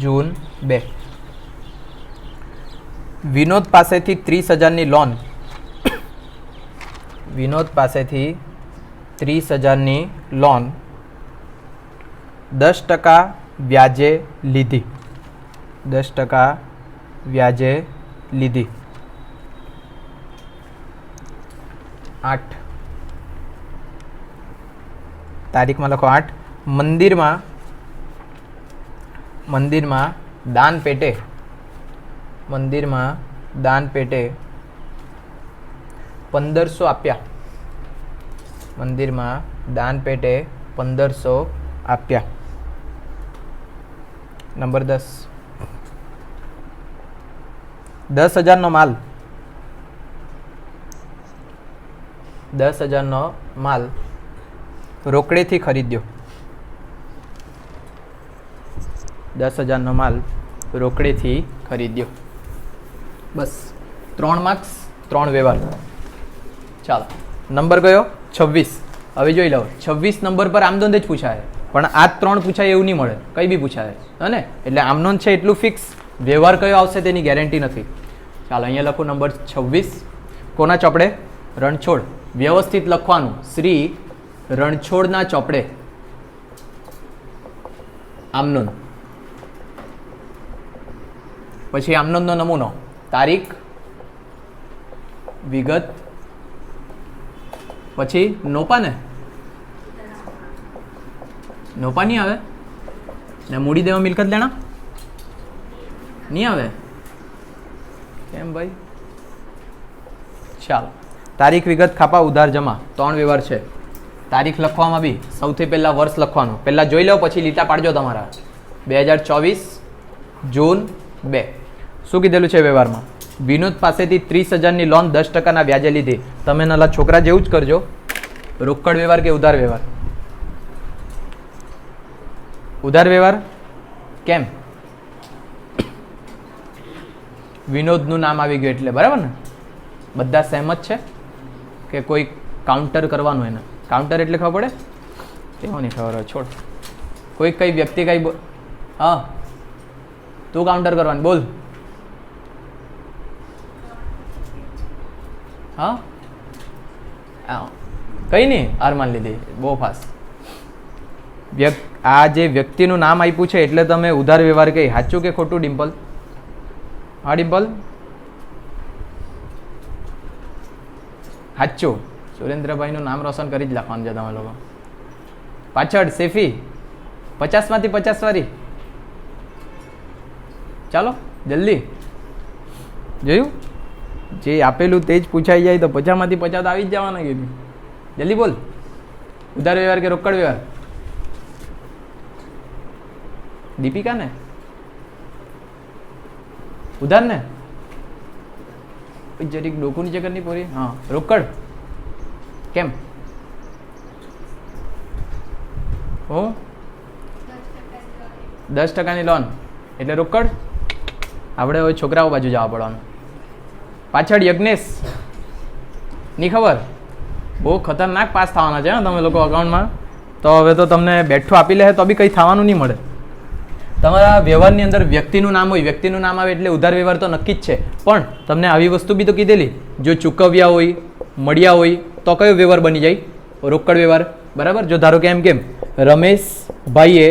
જૂન 2. વિનોદ પાસેથી 30,000ની લોન. વિનોદ પાસેથી 30,000ની લોન 10% વ્યાજે લીધી. 10% વ્યાજે લીધી. 8 તારીખમાં લખો 8. મંદિરમાં દાન પેટે. મંદિરમાં દાન પેટે 1500 આપ્યા. મંદિરમાં દાન પેટે 1500 આપ્યા. નંબર 10. 10,000નો માલ. 10,000નો માલ રોકડેથી ખરીદ્યો. 10,000નો માલ રોકડેથી ખરીદ્યો. બસ 3 માર્ક્સ 3 વ્યવહાર. ચાલો નંબર કયો? 26. હવે જોઈ લો, 26 નંબર પર આમનોંધ જ પૂછાય, પણ આ 3 પૂછાય એવું નહીં મળે, કંઈ બી પૂછાય. હે ને? એટલે આમનોંધ છે એટલું ફિક્સ, વ્યવહાર કયો આવશે તેની ગેરંટી નથી. ચાલો અહીંયા લખું નંબર 26. કોના ચોપડે? રણછોડ. વ્યવસ્થિત લખવાનું, શ્રી રણછોડના ચોપડે આમનોંધ. પછી આમનોંધનો નમૂનો, તારીખ, વિગત, પછી નોપા. ને નોપા નહીં આવે ને? મૂડી દેવા મિલકત લેણા નહીં આવે? કેમ ભાઈ? ચાલો તારીખ, વિગત, ખાપા, ઉધાર, જમા 3 વ્યવહાર છે. તારીખ લખવામાં બી સૌથી પહેલાં વર્ષ લખવાનું. પહેલાં જોઈ લો, પછી લીટા પાડજો તમારા. 2024 જૂન 2. શું કીધેલું છે વ્યવહારમાં? વિનોદ પાસેથી 30,000ની લોન 10% વ્યાજે લીધી. તમે નાના છોકરા જેવું જ કરજો. રોકડ વ્યવહાર કે ઉધાર વ્યવહાર? ઉધાર વ્યવહાર. કેમ? વિનોદનું નામ આવી ગયું એટલે, બરાબર ને? બધા સહેમત છે કે કોઈ કાઉન્ટર કરવાનું? એને કાઉન્ટર એટલે ખબર પડે? તેમાં નહીં ખબર હોય, છોડ. કોઈ કઈ વ્યક્તિ કઈ હા, તું કાઉન્ટર કરવાનું બોલ. હા, કઈ નહીં, હાર માન લીધી, બહુ ફાસ્ટ. આ જે વ્યક્તિનું નામ આપ્યું છે એટલે તમે ઉધાર વ્યવહાર કહી. સાચું કે ખોટું ડિમ્પલ? હા ડિમ્પલ, સાચું. સુરેન્દ્રભાઈનું નામ રોશન કરી જ લખવાનું છે તમે લોકો. પાછળ સેફી 50માંથી 50 વાળી. ચાલો જલ્દી. જોયું? જે આપેલું તે જ પૂછાઈ જાય તો 50માંથી 50 આવી જ જવાના કે નહીં? જલ્દી બોલ. ઉધાર વ્યવહાર કે રોકડ વ્યવહાર? દીપિકા ને ઉધાર ને જરીક ડોકું નીચે કરની પૂરી. હા, રોકડ. કેમ? હું 10%ની લોન એટલે રોકડ. આપણે હવે છોકરાઓ બાજુ જવા પડવાનું. પાછળ યજ્ઞેશ ની ખબર? બહુ ખતરનાક પાસ થવાના છે તમે લોકો અકાઉન્ટમાં. તો હવે તો તમને બેઠું આપી લે તો બી કંઈ થવાનું નહીં મળે. તમારા વ્યવહારની અંદર વ્યક્તિનું નામ હોય, વ્યક્તિનું નામ આવે એટલે ઉધાર વ્યવહાર તો નક્કી જ છે. પણ તમને આવી વસ્તુ બી તો કીધેલી, જો ચૂકવ્યા હોય, મળ્યા હોય તો કયો વ્યવહાર બની જાય? રોકડ વ્યવહાર, બરાબર. જો ધારો કે એમ રમેશભાઈએ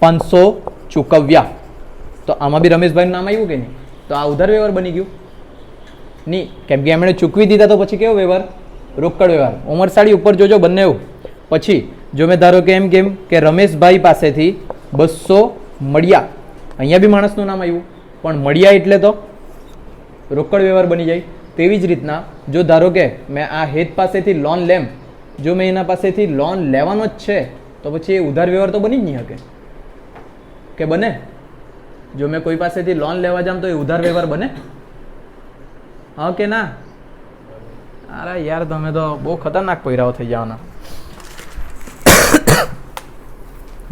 500 ચૂકવ્યા, તો આમાં બી રમેશભાઈનું નામ આવ્યું કે નહીં? તો આ ઉધાર વ્યવહાર બની ગયું નહીં, કેમ કે એમણે ચૂકવી દીધા. તો પછી કેવો વ્યવહાર? રોકડ વ્યવહાર. ઉમરસાડી ઉપર જોજો બંને એવું. પછી જો મેં ધારો કે એમ કે રમેશભાઈ પાસેથી 200 મળ્યા, અહીંયા બી માણસનું નામ આવ્યું, પણ મળ્યા એટલે તો રોકડ વ્યવહાર બની જાય. તેવી જ રીતના જો ધારો કે મેં આ હેત પાસેથી લોન લેમ, જો મેં એના પાસેથી લોન લેવાનો જ છે તો પછી એ ઉધાર વ્યવહાર તો બની જ નહીં શકે કે બને? જો મેં કોઈ પાસેથી લોન લેવા જામ તો એ ઉધાર વ્યવહાર બને? હા કે ના? અરે યાર, તમે તો બહુ ખતરનાક પૈરાઓ થઈ જવાના.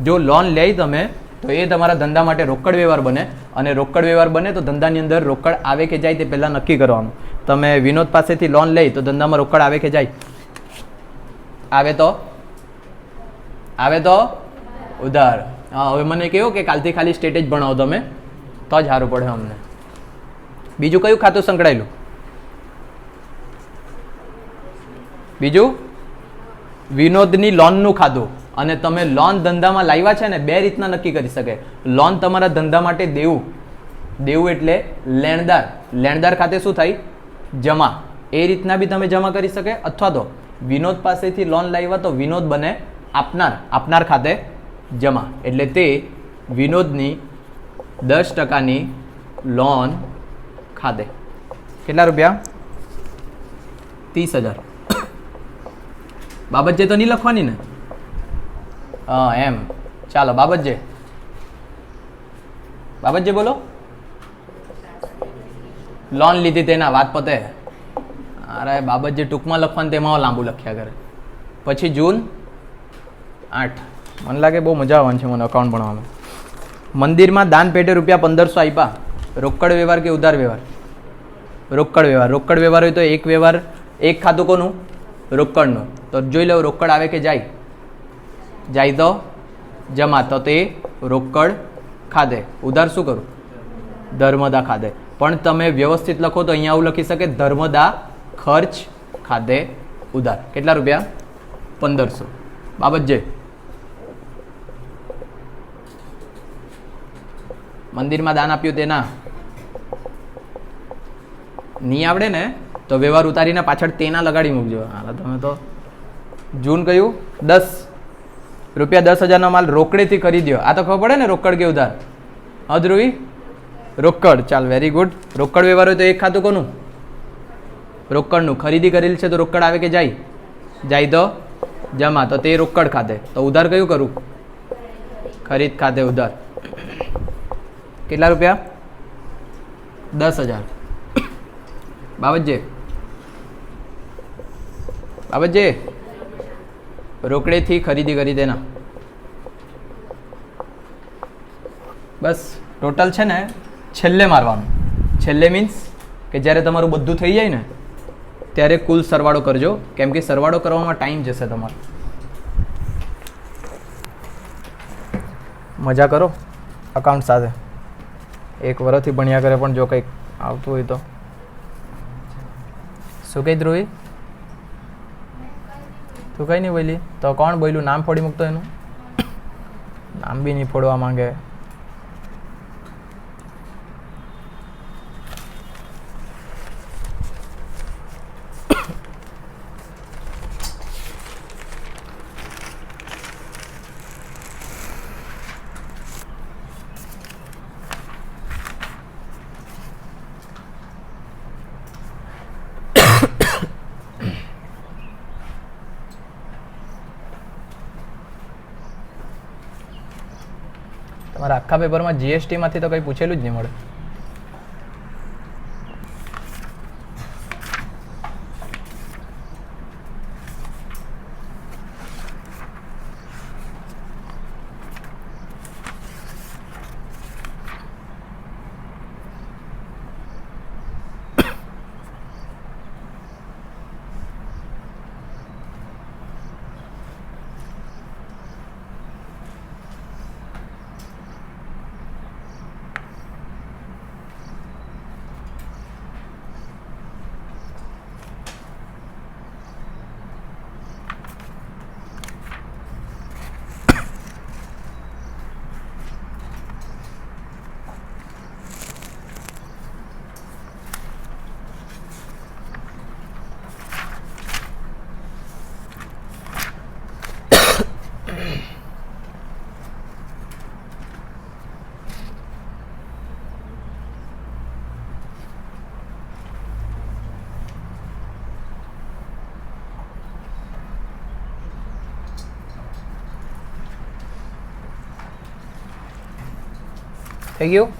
જો લોન લે તમે તો એ તમારા ધંધા માટે રોકડ વ્યવહાર બને, અને રોકડ વ્યવહાર બને તો ધંધાની અંદર રોકડ આવે કે જાય તે પહેલાં નક્કી કરવાનું. તમે વિનોદ પાસેથી લોન લઈ તો ધંધામાં રોકડ આવે કે જાય? આવે તો ઉધાર. હા, હવે મને કહ્યું કે કાલથી ખાલી સ્ટેટ જ ભણાવો તમે તો જ સારું પડે અમને. બીજું કયું ખાતું સંકળાયેલું? બીજું વિનોદની લોનનું ખાતું. અને તમે લોન ધંધામાં લાવ્યા છે ને, બે રીતના નક્કી કરી શકે. લોન તમારા ધંધા માટે દેવું, દેવું એટલે લેણદાર. લેણદાર ખાતે શું થાય? જમા. એ રીતના બી તમે જમા કરી શકે. અથવા તો વિનોદ પાસેથી લોન લાવ્યા તો વિનોદ બને આપનાર, આપનાર ખાતે જમા. એટલે તે વિનોદની 10%ની લોન ખાતે. કેટલા રૂપિયા? 30,000. બાબત જે તો નહીં લખવાની ને? હા એમ. ચાલો બાબતજે બોલો. લોન લીધી તેના વાત પતે. અરે બાબતજે ટૂંકમાં લખવાનું, તેમાં લાંબુ લખ્યા કરે. પછી જૂન 8. મને લાગે બહુ મજા આવવાની છે મને અકાઉન્ટ ભણવામાં. મંદિરમાં દાન પેટે રૂપિયા 1500 આપ્યા. રોકડ વ્યવહાર કે ઉધાર વ્યવહાર? રોકડ વ્યવહાર. રોકડ વ્યવહાર હોય તો એક વ્યવહાર, એક ખાતું કોનું? રોકડનું. તો જોઈ લો રોકડ આવે કે જાય? જાય તો જમા, તો તે રોકડ ખાતે. ઉધાર શું કરું? ધર્મદા ખાતે. પણ તમે વ્યવસ્થિત લખો તો અહીંયા આવું લખી શકે, ધર્મદા ખર્ચ ખાતે ઉધાર. કેટલા રૂપિયા? 1500. બાબત જે મંદિરમાં દાન આપ્યું તેના નહીં આવડે ને તો વ્યવહાર ઉતારીને પાછળ તેના લગાડી મૂકજો. હાલ તમે તો જૂન કયું? 10 રૂપિયા 10,000નો માલ રોકડેથી ખરીદ્યો. આ તો ખબર પડે ને રોકડ કે ઉધાર? હા ધ્રુવી, રોકડ. ચાલ વેરી ગુડ. રોકડ વ્યવહાર હોય તો એક ખાતું કોનું? રોકડનું. ખરીદી કરેલ છે તો રોકડ આવે કે જાય? જાય તો जमा तो ते रोकड़ खाते तो उधार क्यों करूँ खरीद खाते उधार કેટલા રૂપિયા 10,000 બાબતજી રોકડેથી ખરીદી કરી દેના બસ ટોટલ છે ને છેલ્લે મારવાનું છેલ્લે મીન્સ કે જ્યારે તમારું બધું થઈ જાય ને ત્યારે કુલ સરવાળો કરજો કેમ કે સરવાળો કરવામાં ટાઈમ જશે તમારો મજા કરો અકાઉન્ટ સાથે એક વર્ષથી ભણ્યા કરે પણ જો કંઈક આવતું હોય તો શું કહી ધ્રુવી તું કંઈ નહીં બોલી તો કોણ બોલ્યું નામ ફોડી મૂકતો એનું નામ બી નહીં ફોડવા માંગે તમારા આખા પેપરમાં જીએસટી માંથી તો કંઈ પૂછેલું જ નહીં મળે થઈ ગયું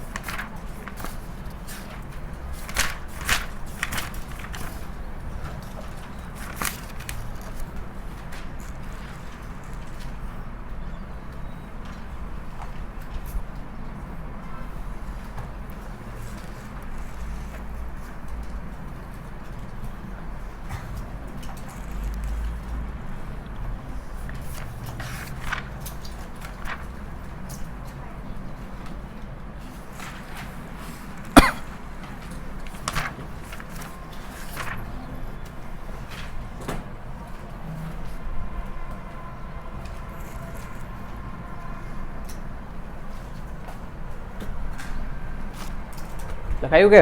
લખાયું કે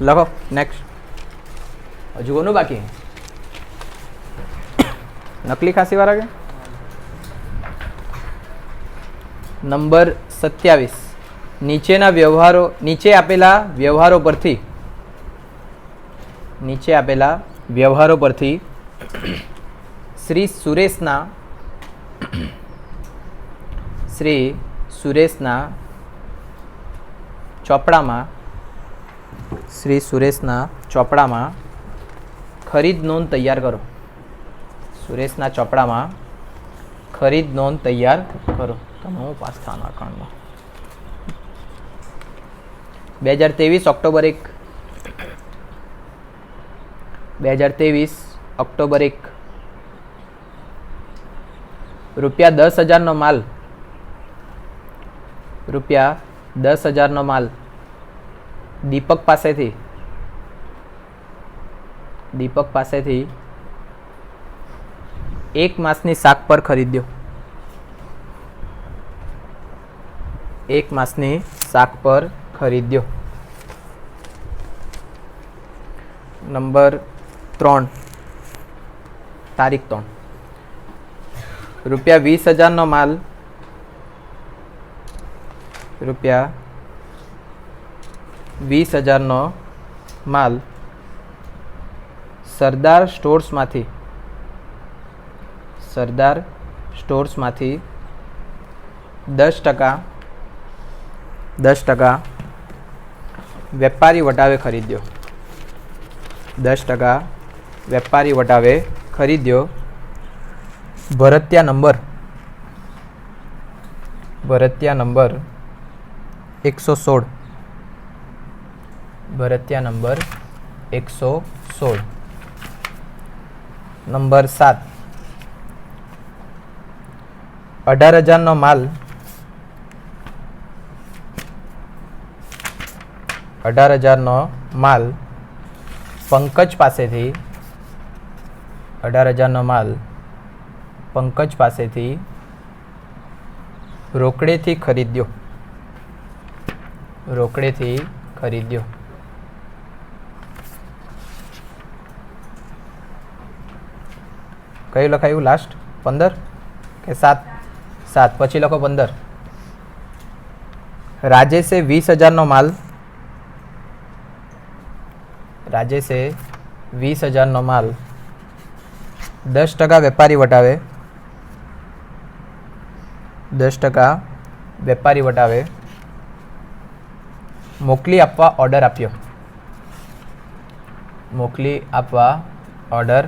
લખો નેક્સ્ટ હજુ કોનું બાકી નકલી ખાંસી વાળા કે નંબર 27 નીચેના વ્યવહારો નીચે આપેલા વ્યવહારો પરથી શ્રી સુરેશના ચોપડામાં ખરીદ નોંધ તૈયાર કરો સુરેશના ચોપડામાં ખરીદ નોંધ તૈયાર કરો તમે હું પાસ થવાના અકાઉન્ટમાં 2023 ઓક્ટોબર 1 રૂપિયા 10,000નો માલ દીપક પાસેથી એક માસની શાક પર ખરીદ્યો નંબર 3 તારીખ 3 રૂપિયા 20,000નો માલ સરદાર સ્ટોર્સમાંથી સરદાર સ્ટોર્સમાંથી 10% વેપારી વટાવે ખરીદ્યો. 10% વેપારી વટાવે ખરીદ્યો. ભરતિયા નંબર 116. ભરતિયા નંબર 116. નંબર 7, 18,000નો માલ 18,000નો માલ પંકજ પાસેથી 18,000નો માલ પંકજ પાસેથી રોકડેથી ખરીદ્યો. રોકડેથી ખરીદ્યો. કયું લખાયું લાસ્ટ? 15 કે 7? 7 પછી લખો 15. રાજેશે 20,000નો માલ 20,000નો માલ 10% વેપારી વટાવે 10% વેપારી વટાવે મોકલી આપવા ઓર્ડર આપ્યો. મોકલી આપવા ઓર્ડર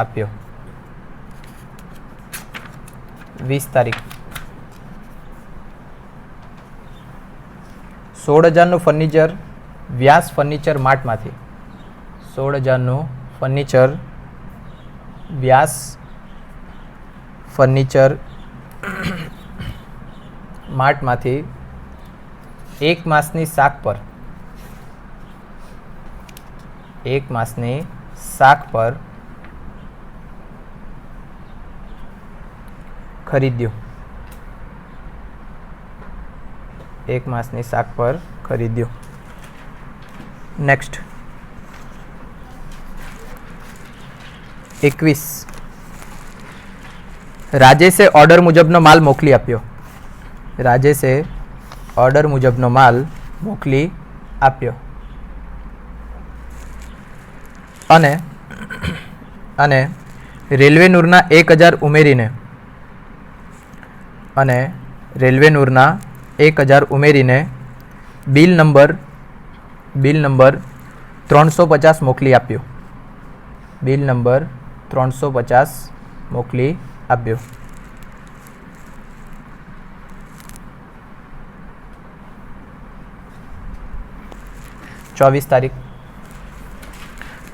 આપ્યો. 20 તારીખ 16,000નું ફર્નિચર વ્યાસ ફર્નિચર માર્ટમાંથી 16,000નું ફર્નિચર વ્યાસ ફર્નિચર માર્ટમાંથી 1 માસની શાક પર 1 માસની શાક પર ખરીદ્યો. 1 માસની શાક પર ખરીદ્યો. નેક્સ્ટ 21, રાજેશે ઓર્ડર મુજબનો માલ મોકલી આપ્યો. રાજેશે ઓર્ડર મુજબનો માલ મોકલી આપ્યો. અને રેલવે નૂરના 1,000 ઉમેરીને બિલ નંબર 350 મોકલી આપ્યો. બિલ નંબર 350 મોકલી આપ્યો. 24 તારીખ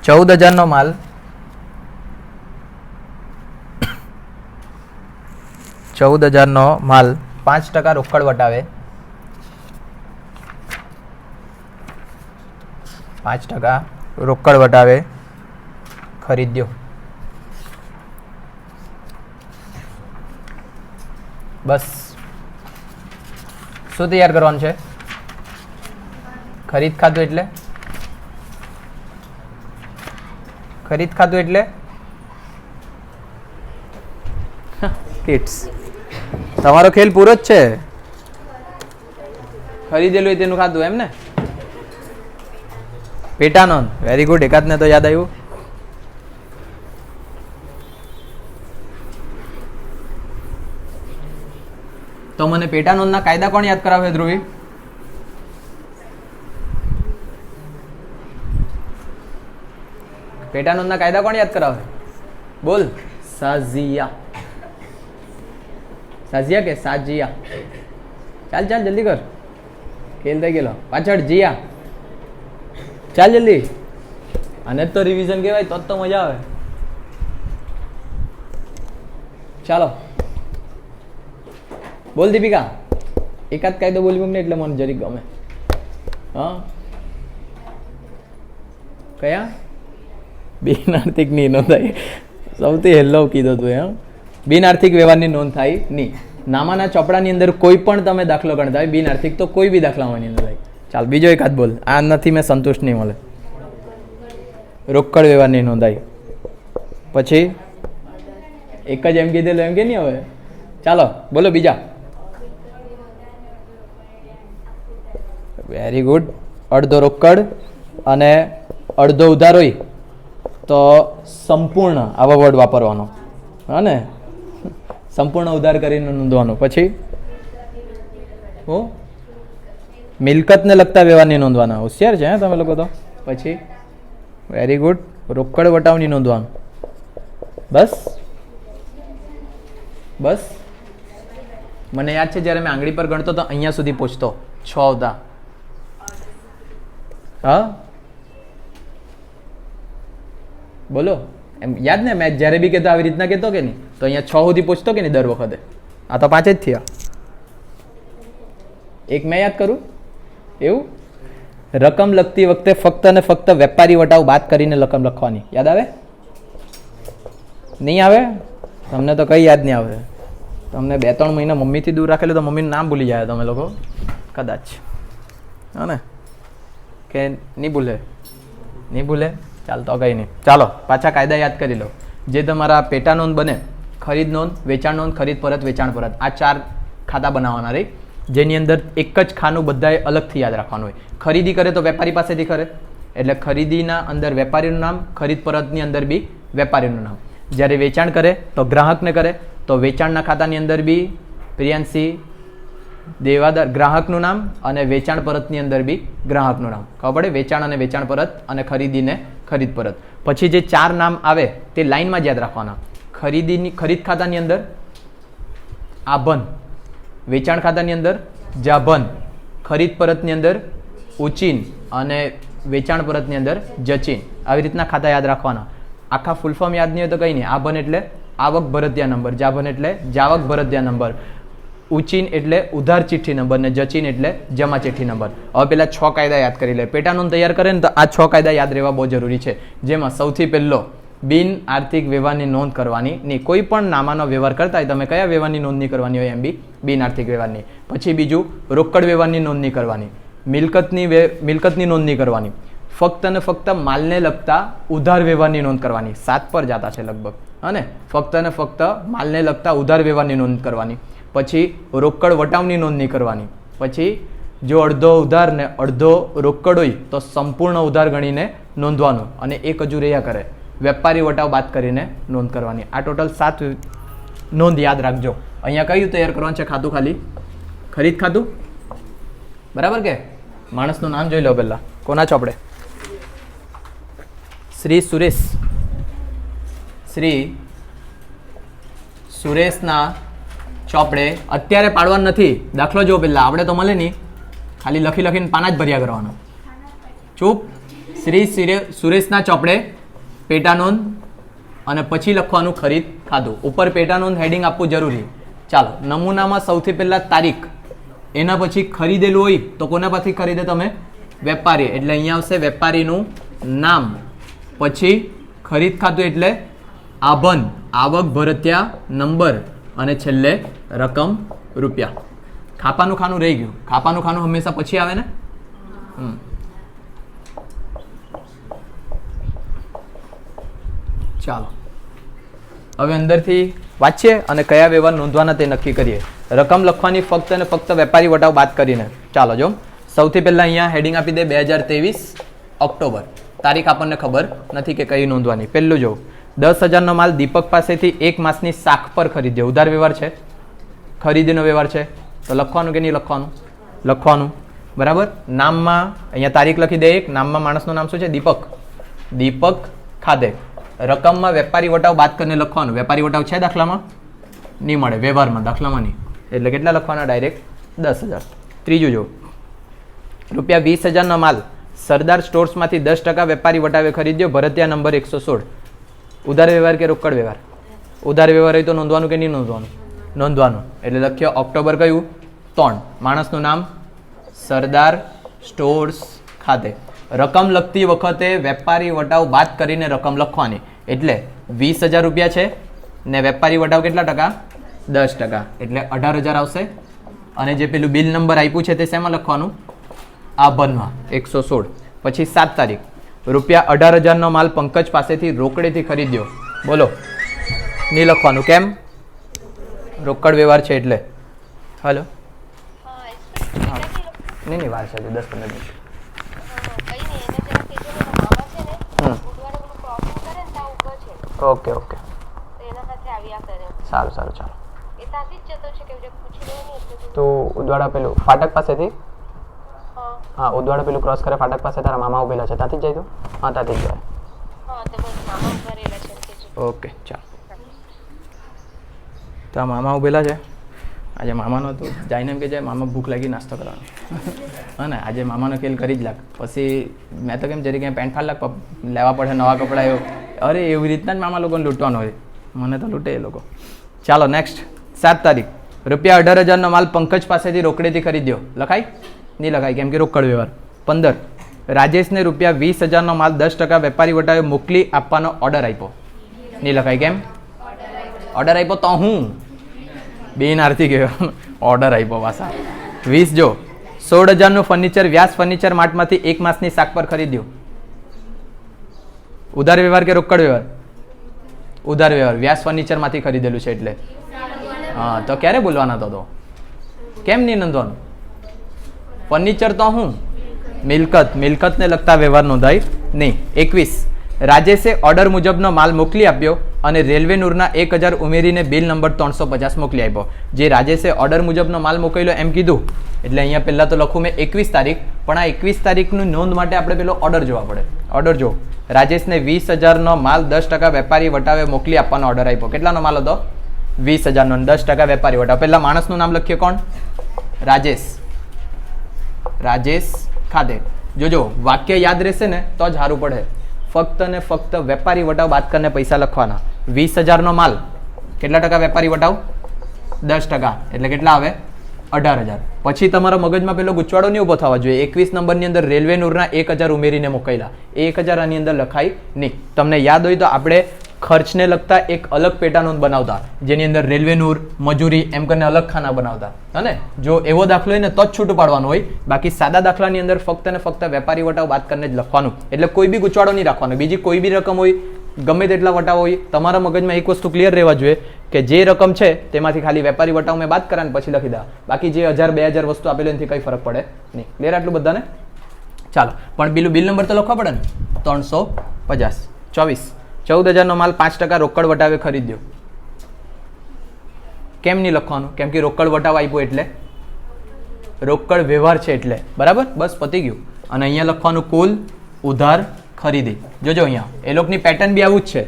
14,000નો માલ 14,000નો માલ 5% રોકડ વટાવે 5% રોકડ વટાવે ખરીદ્યો. બસ શું તૈયાર કરવાનું છે? ખરીદ ખાતું એટલે કિટ્સ. તમારો ખેલ પૂરો જ છે. ખરીદેલું હોય તેનું ખાતું એમ ને? પેટા નોંધ. Very good. એકાદને તો યાદ આવ્યું. તો મને પેટા નોંધના કાયદા કોણ યાદ કરાવે ધ્રુવી? પેટા નોંધના કાયદા કોણ યાદ કરાવે? બોલ. સાજિયા કે સાજિયા? ચાલ જલ્દી કર. ખેલ થઈ ગયેલો. પાછળ જીયા. ચાલ જલ્દી. આને જ તો રિવિઝન કહેવાય. તો મજા આવે. ચાલો બોલ દીપિકા. એકાદ કાયદો બોલી મૂક ને એટલે મને જરીક ગમે. હા કયા? બિનઆર્થિક ની નોંધ થાય. સૌથી હેલ્લો કીધો તું. હા બિનઆર્થિક વ્યવહારની નોંધ થાય નહીં. નામાના ચોપડાની અંદર કોઈ પણ તમે દાખલો ગણતા હોય બિનઆર્થિક તો કોઈ બી દાખલામાંની અંદર થાય. ચાલ બીજો એકાદ બોલ. આ નથી મેં સંતુષ્ટ નહીં મળે. રોકડ વ્યવહારની નોંધાઈ. પછી એક જ એમ કીધેલું એમ કે નહીં હવે? ચાલો બોલો બીજા. Very good. અડધો રોકડ અને અડધો ઉધાર હોય તો સંપૂર્ણ આવા વર્ડ વાપરવાનો. હા ને? સંપૂર્ણ ઉધાર કરીને નોંધવાનું. પછી મિલકતને લગતા વ્યવહારની નોંધવાના. હોશિયાર છે હે તમે લોકો તો. પછી વેરી ગુડ. રોકડ વટાવની નોંધવાનું. બસ બસ મને યાદ છે જ્યારે મેં આંગળી પર ગણતો તો અહીંયા સુધી પહોંચતો 6 આવતા. હા બોલો એમ યાદ ને મેં જ્યારે બી કહેતો આવી રીતના કહેતો કે નહીં તો અહીંયા 6 સુધી પહોંચતો કે નહીં દર વખતે. આ તો 5 જ થયા. એક મેં યાદ કરું એવું. રકમ લખતી વખતે ફક્ત ને ફક્ત વેપારી વટાવ બાદ કરીને રકમ લખવાની. યાદ આવે? નહીં આવે? તમને તો કઈ યાદ નહીં આવે. તમને 2-3 મહિના મમ્મીથી દૂર રાખેલું તો મમ્મીનું નામ ભૂલી જાય તમે લોકો કદાચ. હા ને કે નહીં ભૂલે? નહીં ભૂલે? ચાલ તો કંઈ નહીં. ચાલો પાછા કાયદા યાદ કરી લો. જે તમારા પેટા નોંધ બને, ખરીદ નોંધ, વેચાણ નોંધ, ખરીદ પરત, વેચાણ પરત, આ 4 ખાતા બનાવવાના રહી. જેની અંદર એક જ ખાનું બધાએ અલગથી યાદ રાખવાનું હોય. ખરીદી કરે તો વેપારી પાસેથી કરે એટલે ખરીદીના અંદર વેપારીનું નામ, ખરીદ પરતની અંદર બી વેપારીનું નામ. જ્યારે વેચાણ કરે તો ગ્રાહકને કરે તો વેચાણના ખાતાની અંદર બી પ્રિયાંશી દેવાદાર ગ્રાહકનું નામ અને વેચાણ પરતની અંદર બી ગ્રાહકનું નામ. ખબર પડે? વેચાણ અને વેચાણ પરત અને ખરીદીને ખરીદ પરત. પછી જે 4 નામ આવે તે લાઇનમાં જ યાદ રાખવાના. ખરીદ ખાતાની અંદર આભન, વેચાણ ખાતાની અંદર જાભન, ખરીદ પરતની અંદર ઉચીન અને વેચાણ પરતની અંદર જચીન. આવી રીતના ખાતા યાદ રાખવાના. આખા ફૂલ ફોર્મ યાદ નહીં હોય તો કંઈ નહીં. આભન એટલે આવક ભરતિયા નંબર, જાભન એટલે જાવક ભરતિયા નંબર, ઉચીન એટલે ઉધાર ચિઠ્ઠી નંબર ને જચીન એટલે જમા ચિઠ્ઠી નંબર. હવે પેલા 6 કાયદા યાદ કરી લે. પેટા નોંધ તૈયાર કરે ને તો આ 6 કાયદા યાદ રહેવા બહુ જરૂરી છે. જેમાં સૌથી પહેલો બિન આર્થિક વ્યવહારની નોંધ કરવાની નહીં. કોઈ પણ નામાનો વ્યવહાર કરતા હોય તમે કયા વ્યવહારની નોંધ નહીં કરવાની હોય? એમ બી બિન આર્થિક વ્યવહારની. પછી બીજું રોકડ વ્યવહારની નોંધ નહીં કરવાની. મિલકતની નોંધ નહીં કરવાની. ફક્ત અને ફક્ત માલને લગતા ઉધાર વ્યવહારની નોંધ કરવાની. 7 પર જતા છે લગભગ. અને ફક્ત અને ફક્ત માલને લગતા ઉધાર વ્યવહારની નોંધ કરવાની. પછી રોકડ વટાવની નોંધ નહીં કરવાની. પછી જો અડધો ઉધાર ને અડધો રોકડ હોય તો સંપૂર્ણ ઉધાર ગણીને નોંધવાનું અને એક હજુ રહ્યા કરે. વેપારી વટાવ બાદ કરીને નોંધ કરવાની. આ ટોટલ 7 નોંધ યાદ રાખજો. અહીંયા કયું તૈયાર કરવાનું છે ખાતું? ખાલી ખરીદ ખાતું. બરાબર કે? માણસનું નામ જોઈ લો પહેલા. કોના ચોપડે? શ્રી સુરેશ. શ્રી સુરેશના ચોપડે. અત્યારે પાડવાનું નથી. દાખલો જો પહેલા આપણે તો મળે નહીં. ખાલી લખીને પાના જ ભર્યા કરવાના. ચૂપ. શ્રી સુરેશના ચોપડે પેટા નોંધ અને પછી લખવાનું ખરીદ ખાતું. ઉપર પેટા નોંધ હેડિંગ આપવું જરૂરી. ચાલો નમૂનામાં સૌથી પહેલા તારીખ, એના પછી ખરીદેલું હોય તો કોના પાસેથી ખરીદે તમે? વેપારી. એટલે અહીંયા આવશે વેપારીનું નામ. પછી ખરીદ ખાતું એટલે આભન, આવક ભરતિયા નંબર અને છેલ્લે રકમ રૂપિયા. ખાપાનું ખાનું રહી ગયું. ખાપાનું ખાનું હંમેશા પછી આવે ને. ચાલો હવે અંદરથી વાંચીએ અને કયા વ્યવહાર નોંધવાના તે નક્કી કરીએ. રકમ લખવાની ફક્ત અને ફક્ત વેપારી વટાવ બાદ કરીને. ચાલો જો સૌથી પહેલા અહીંયા હેડિંગ આપી દે 2023 ઓક્ટોબર. તારીખ આપણને ખબર નથી કે કઈ નોંધવાની. પહેલું જો 10,000નો માલ દીપક પાસેથી 1 માસની શાખ પર ખરીદ્યો. ઉધાર વ્યવહાર છે, ખરીદીનો વ્યવહાર છે તો લખવાનું કે નહીં લખવાનું? લખવાનું. બરાબર. નામમાં અહીંયા તારીખ લખી દે 1. નામમાં માણસનું નામ શું છે? દીપક. દીપક ખાધે. રકમમાં વેપારી વટાવ બાદ કરીને લખવાનું. વેપારી વટાવ છે દાખલામાં? નહીં મળે. વ્યવહારમાં, દાખલામાં નહીં. એટલે કેટલા લખવાના? ડાયરેક્ટ 10,000. ત્રીજું જો ₹20,000નો માલ સરદાર સ્ટોર્સમાંથી 10% વેપારી વટાવે ખરીદ્યો. ભરતિયા નંબર 116. ઉધાર વ્યવહાર કે રોકડ વ્યવહાર? ઉધાર વ્યવહાર હોય તો નોંધવાનું કે નહીં નોંધવાનું? નોંધવાનું. એટલે લખ્યો ઓક્ટોબર કયું? 3. માણસનું નામ સરદાર સ્ટોર્સ ખાતે. રકમ લખતી વખતે વેપારી વટાવ બાદ કરીને રકમ લખવાની. એટલે 20,000 રૂપિયા છે ને વેપારી વટાવ કેટલા ટકા? 10%. એટલે 18,000 આવશે. અને જે પેલું બિલ નંબર આપ્યું છે તે શેમાં લખવાનું? આભનમાં 116. પછી 7 તારીખ ₹18,000નો માલ પંકજ પાસેથી રોકડેથી ખરીદ્યો. બોલો. નહીં લખવાનું. કેમ? રોકડ વ્યવહાર છે એટલે. હાલો. નહીં વાર છે 10-15 મિનિટ. ઓકે સારું ચાલો. એ ત્યાંથી જ જતો છે કે જે પૂછી લો નહીં એટલે તો ઉદવાડા પેલું ફાટક પાસેથી હા હા ઉદવાડા પેલું ક્રોસ કરે ફાટક પાસે તારા મામા ઉભેલા છે ત્યાંથી જ જાય તું હા ત્યાંથી જ જાય હા તો બસ મામા ઉભા રહેલા છે કે જો ઓકે ચાલ તો આ મામા ઉભેલા છે આજે મામાનો તો જઈને એમ કે જાય મામા ભૂખ લાગી નાસ્તો કરવાનો હા ને આજે મામાનો ખેલ કરી જ લાગ પછી મેં તો કેમ જરી ક્યાંય પેન્ટ ફાડ લાગ લેવા પડે નવા કપડાં એવું અરે એવી રીતના જ મામા લોકોને લૂંટવાનો હોય મને તો લૂંટે એ લોકો ચાલો નેક્સ્ટ 7 તારીખ ₹18,000નો માલ પંકજ પાસેથી રોકડેથી ખરીદ્યો લખાય નહીં લખાય કેમ કે રોકડ વ્યવહાર 15 રાજેશને ₹20,000નો માલ 10% વેપારી વટાવે મોકલી આપવાનો ઓર્ડર આપ્યો નહીં લખાય કેમ ઓર્ડર આપ્યો તો હું બેન આરતી ગયો ઓર્ડર આપ્યો પાછા 20 જો 16,000નું ફર્નિચર વ્યાસ ફર્નિચર માર્ટમાંથી 1 માસની શાક પર ખરીદ્યું ઉધાર વ્યવહાર કે રોકડ વ્યવહાર ઉધાર વ્યવહાર વ્યાસ ફર્નિચરમાંથી ખરીદેલું છે એટલે હા તો ક્યારે બોલવાના તો કેમ નહીં નોંધવાનું ફર્નિચર તો હું મિલકતને લગતા વ્યવહાર નોંધાય નહીં 21 રાજેશે ઓર્ડર મુજબનો માલ મોકલી આપ્યો અને રેલવે નૂરના 1,000 ઉમેરીને બિલ નંબર 350 મોકલી આપ્યો જે રાજેશે ઓર્ડર મુજબનો માલ મોકલ્યો એમ કીધું એટલે અહીંયા પહેલાં તો લખું મેં 21 તારીખ પણ આ 21 તારીખનું નોંધ માટે આપણે પેલો ઓર્ડર જોવા પડે ઓર્ડર જો રાજેશને 20,000નો માલ 10% વેપારી વટાવે મોકલી આપવાનો ઓર્ડર આપ્યો કેટલાનો માલ હતો 20,000નો 10% વેપારી વટાવે પહેલાં માણસનું નામ લખીએ કોણ રાજેશ ખાતે જોજો વાક્ય યાદ રહેશે ને તો જ સારું પડે ફક્ત ને ફક્ત વેપારી વટાવ બાદ કરીને પૈસા લખવાના 20,000નો માલ કેટલા ટકા વેપારી વટાવ 10% એટલે કેટલા આવે 18,000 પછી તમારા મગજમાં પેલો ગુચવાડો નહીં ઉભો થવા જોઈએ 21 નંબરની અંદર રેલવે નૂરના 1,000 ઉમેરીને મોકલેલા એ 1,000 આની અંદર લખાય નહીં તમને યાદ હોય તો આપણે ખર્ચને લગતા એક અલગ પેટા નોંધ બનાવતા જેની અંદર રેલવે નૂર મજૂરી એમ કરીને અલગ ખાના બનાવતા અને જો એવો દાખલો હોય ને તો જ છૂટું પાડવાનું હોય બાકી સાદા દાખલાની અંદર ફક્ત ને ફક્ત વેપારી વટાવ બાદ કરીને જ લખવાનું એટલે કોઈ બી ગુચવાડો નહીં રાખવાનો બીજી કોઈ બી રકમ હોય ગમે તેટલા વટાવ હોય તમારા મગજમાં એક વસ્તુ ક્લિયર રહેવા જોઈએ કે જે રકમ છે તેમાંથી ખાલી વેપારી વટાવ મેં બાદ કરાને પછી લખી દા બાકી જે 1,000 2,000 વસ્તુ આપેલી એનાથી કંઈ ફરક પડે નહીં ક્લિયર આટલું બધાને ચાલો પણ બિલ નંબર તો લખવા પડે ને 350 24 14,000નો માલ 5% રોકડ વટાવે ખરીદ્યો કેમ નહીં લખવાનું કેમ કે રોકડ વટાવ આપ્યો એટલે રોકડ વ્યવહાર છે એટલે બરાબર બસ પતી ગયું અને અહીંયા લખવાનું કુલ ઉધાર ખરીદી જોજો અહીંયા એ લોકોની પેટર્ન બી આવું જ છે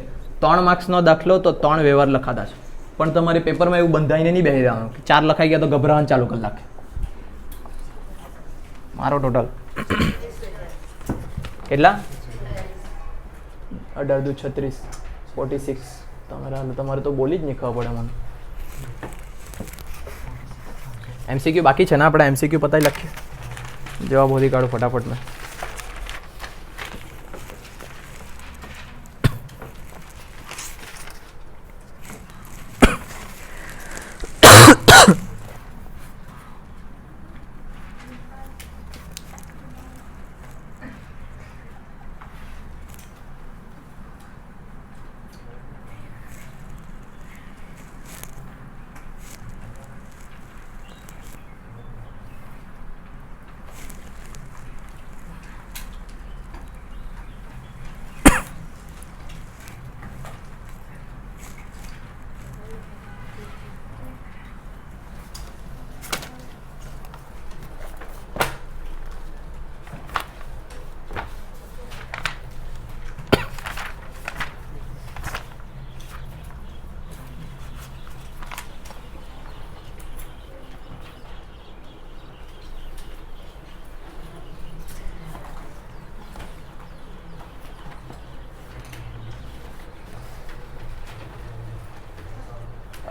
3 માર્ક્સનો દાખલો તો 3 વ્યવહાર લખાતા છે પણ તમારી પેપરમાં એવું બંધાઈને નહીં બેસી રહેવાનું 4 લખાઈ ગયા તો ગભરાવાનું ચાલુ કરી નાખે મારો ટોટલ કેટલા 18 દુ 36 46 તમારે તો બોલી જ નહીં ખબર પડે મને એમસીક્યુ બાકી છે ને આપણે એમસીક્યુ પતાવી લખીએ જવાબ શોધી કાઢો ફટાફટ મેં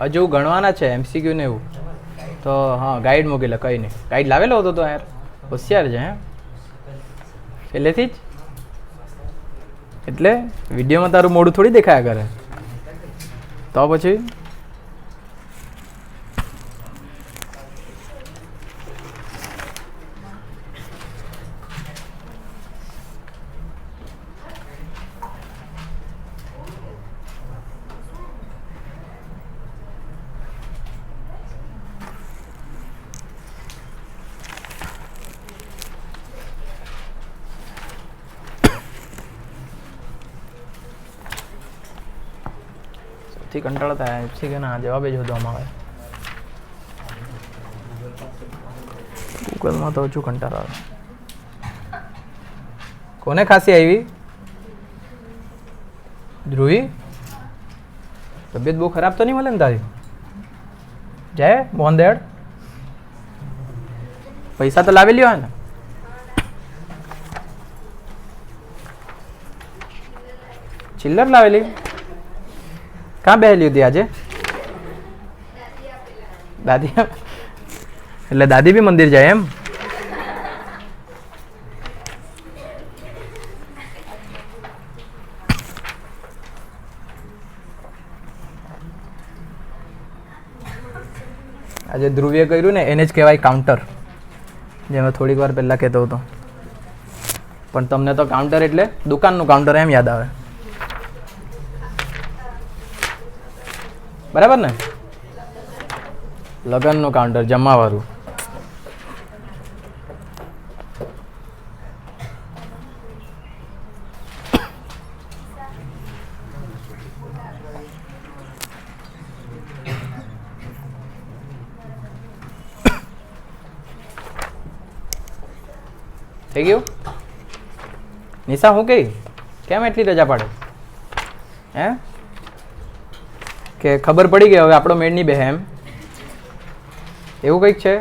હજુ ગણવાના છે એમસીક્યુ ને એવું તો હા ગાઈડ મૂકેલા કંઈ નહીં ગાઈડ લાવેલો હતો તો યાર હોશિયાર છે હે પહેલેથી જ એટલે વિડીયોમાં તારું મોઢું થોડી દેખાયા કરે તો પછી થી કંટાળો થાય એમસીક્યુ ના જવાબ જ શોધવામાં આવે ગૂગલમાં તો હજુ કંટાળો આવે. કોને ખાંસી આવી? ધ્રુવી, તબિયત બહુ ખરાબ તો નહીં મળે ને તારી? જાય મોહનદેડ, પૈસા તો લાવી લ્યો ને. ચિલ્લર લાવેલી? કાં બેહેલી હતી આજે? દાદી એટલે દાદી બી મંદિર જાય એમ? આજે ધ્રુવીએ કર્યું ને એને જ કહેવાય કાઉન્ટર, જે મેં થોડીક વાર પહેલાં કહેતો હતો. પણ તમને તો કાઉન્ટર એટલે દુકાનનું કાઉન્ટર એમ યાદ આવે, બરાબર ને? લગ્નનું કાઉન્ટર, જમવાવાળું. થઈ ગયું? નિશા હું કઈ કેમ એટલી રજા પાડે? હે કે ખબર પડી ગઈ હવે આપણો મેળ નહીં બેહે એમ? એવું કંઈક છે?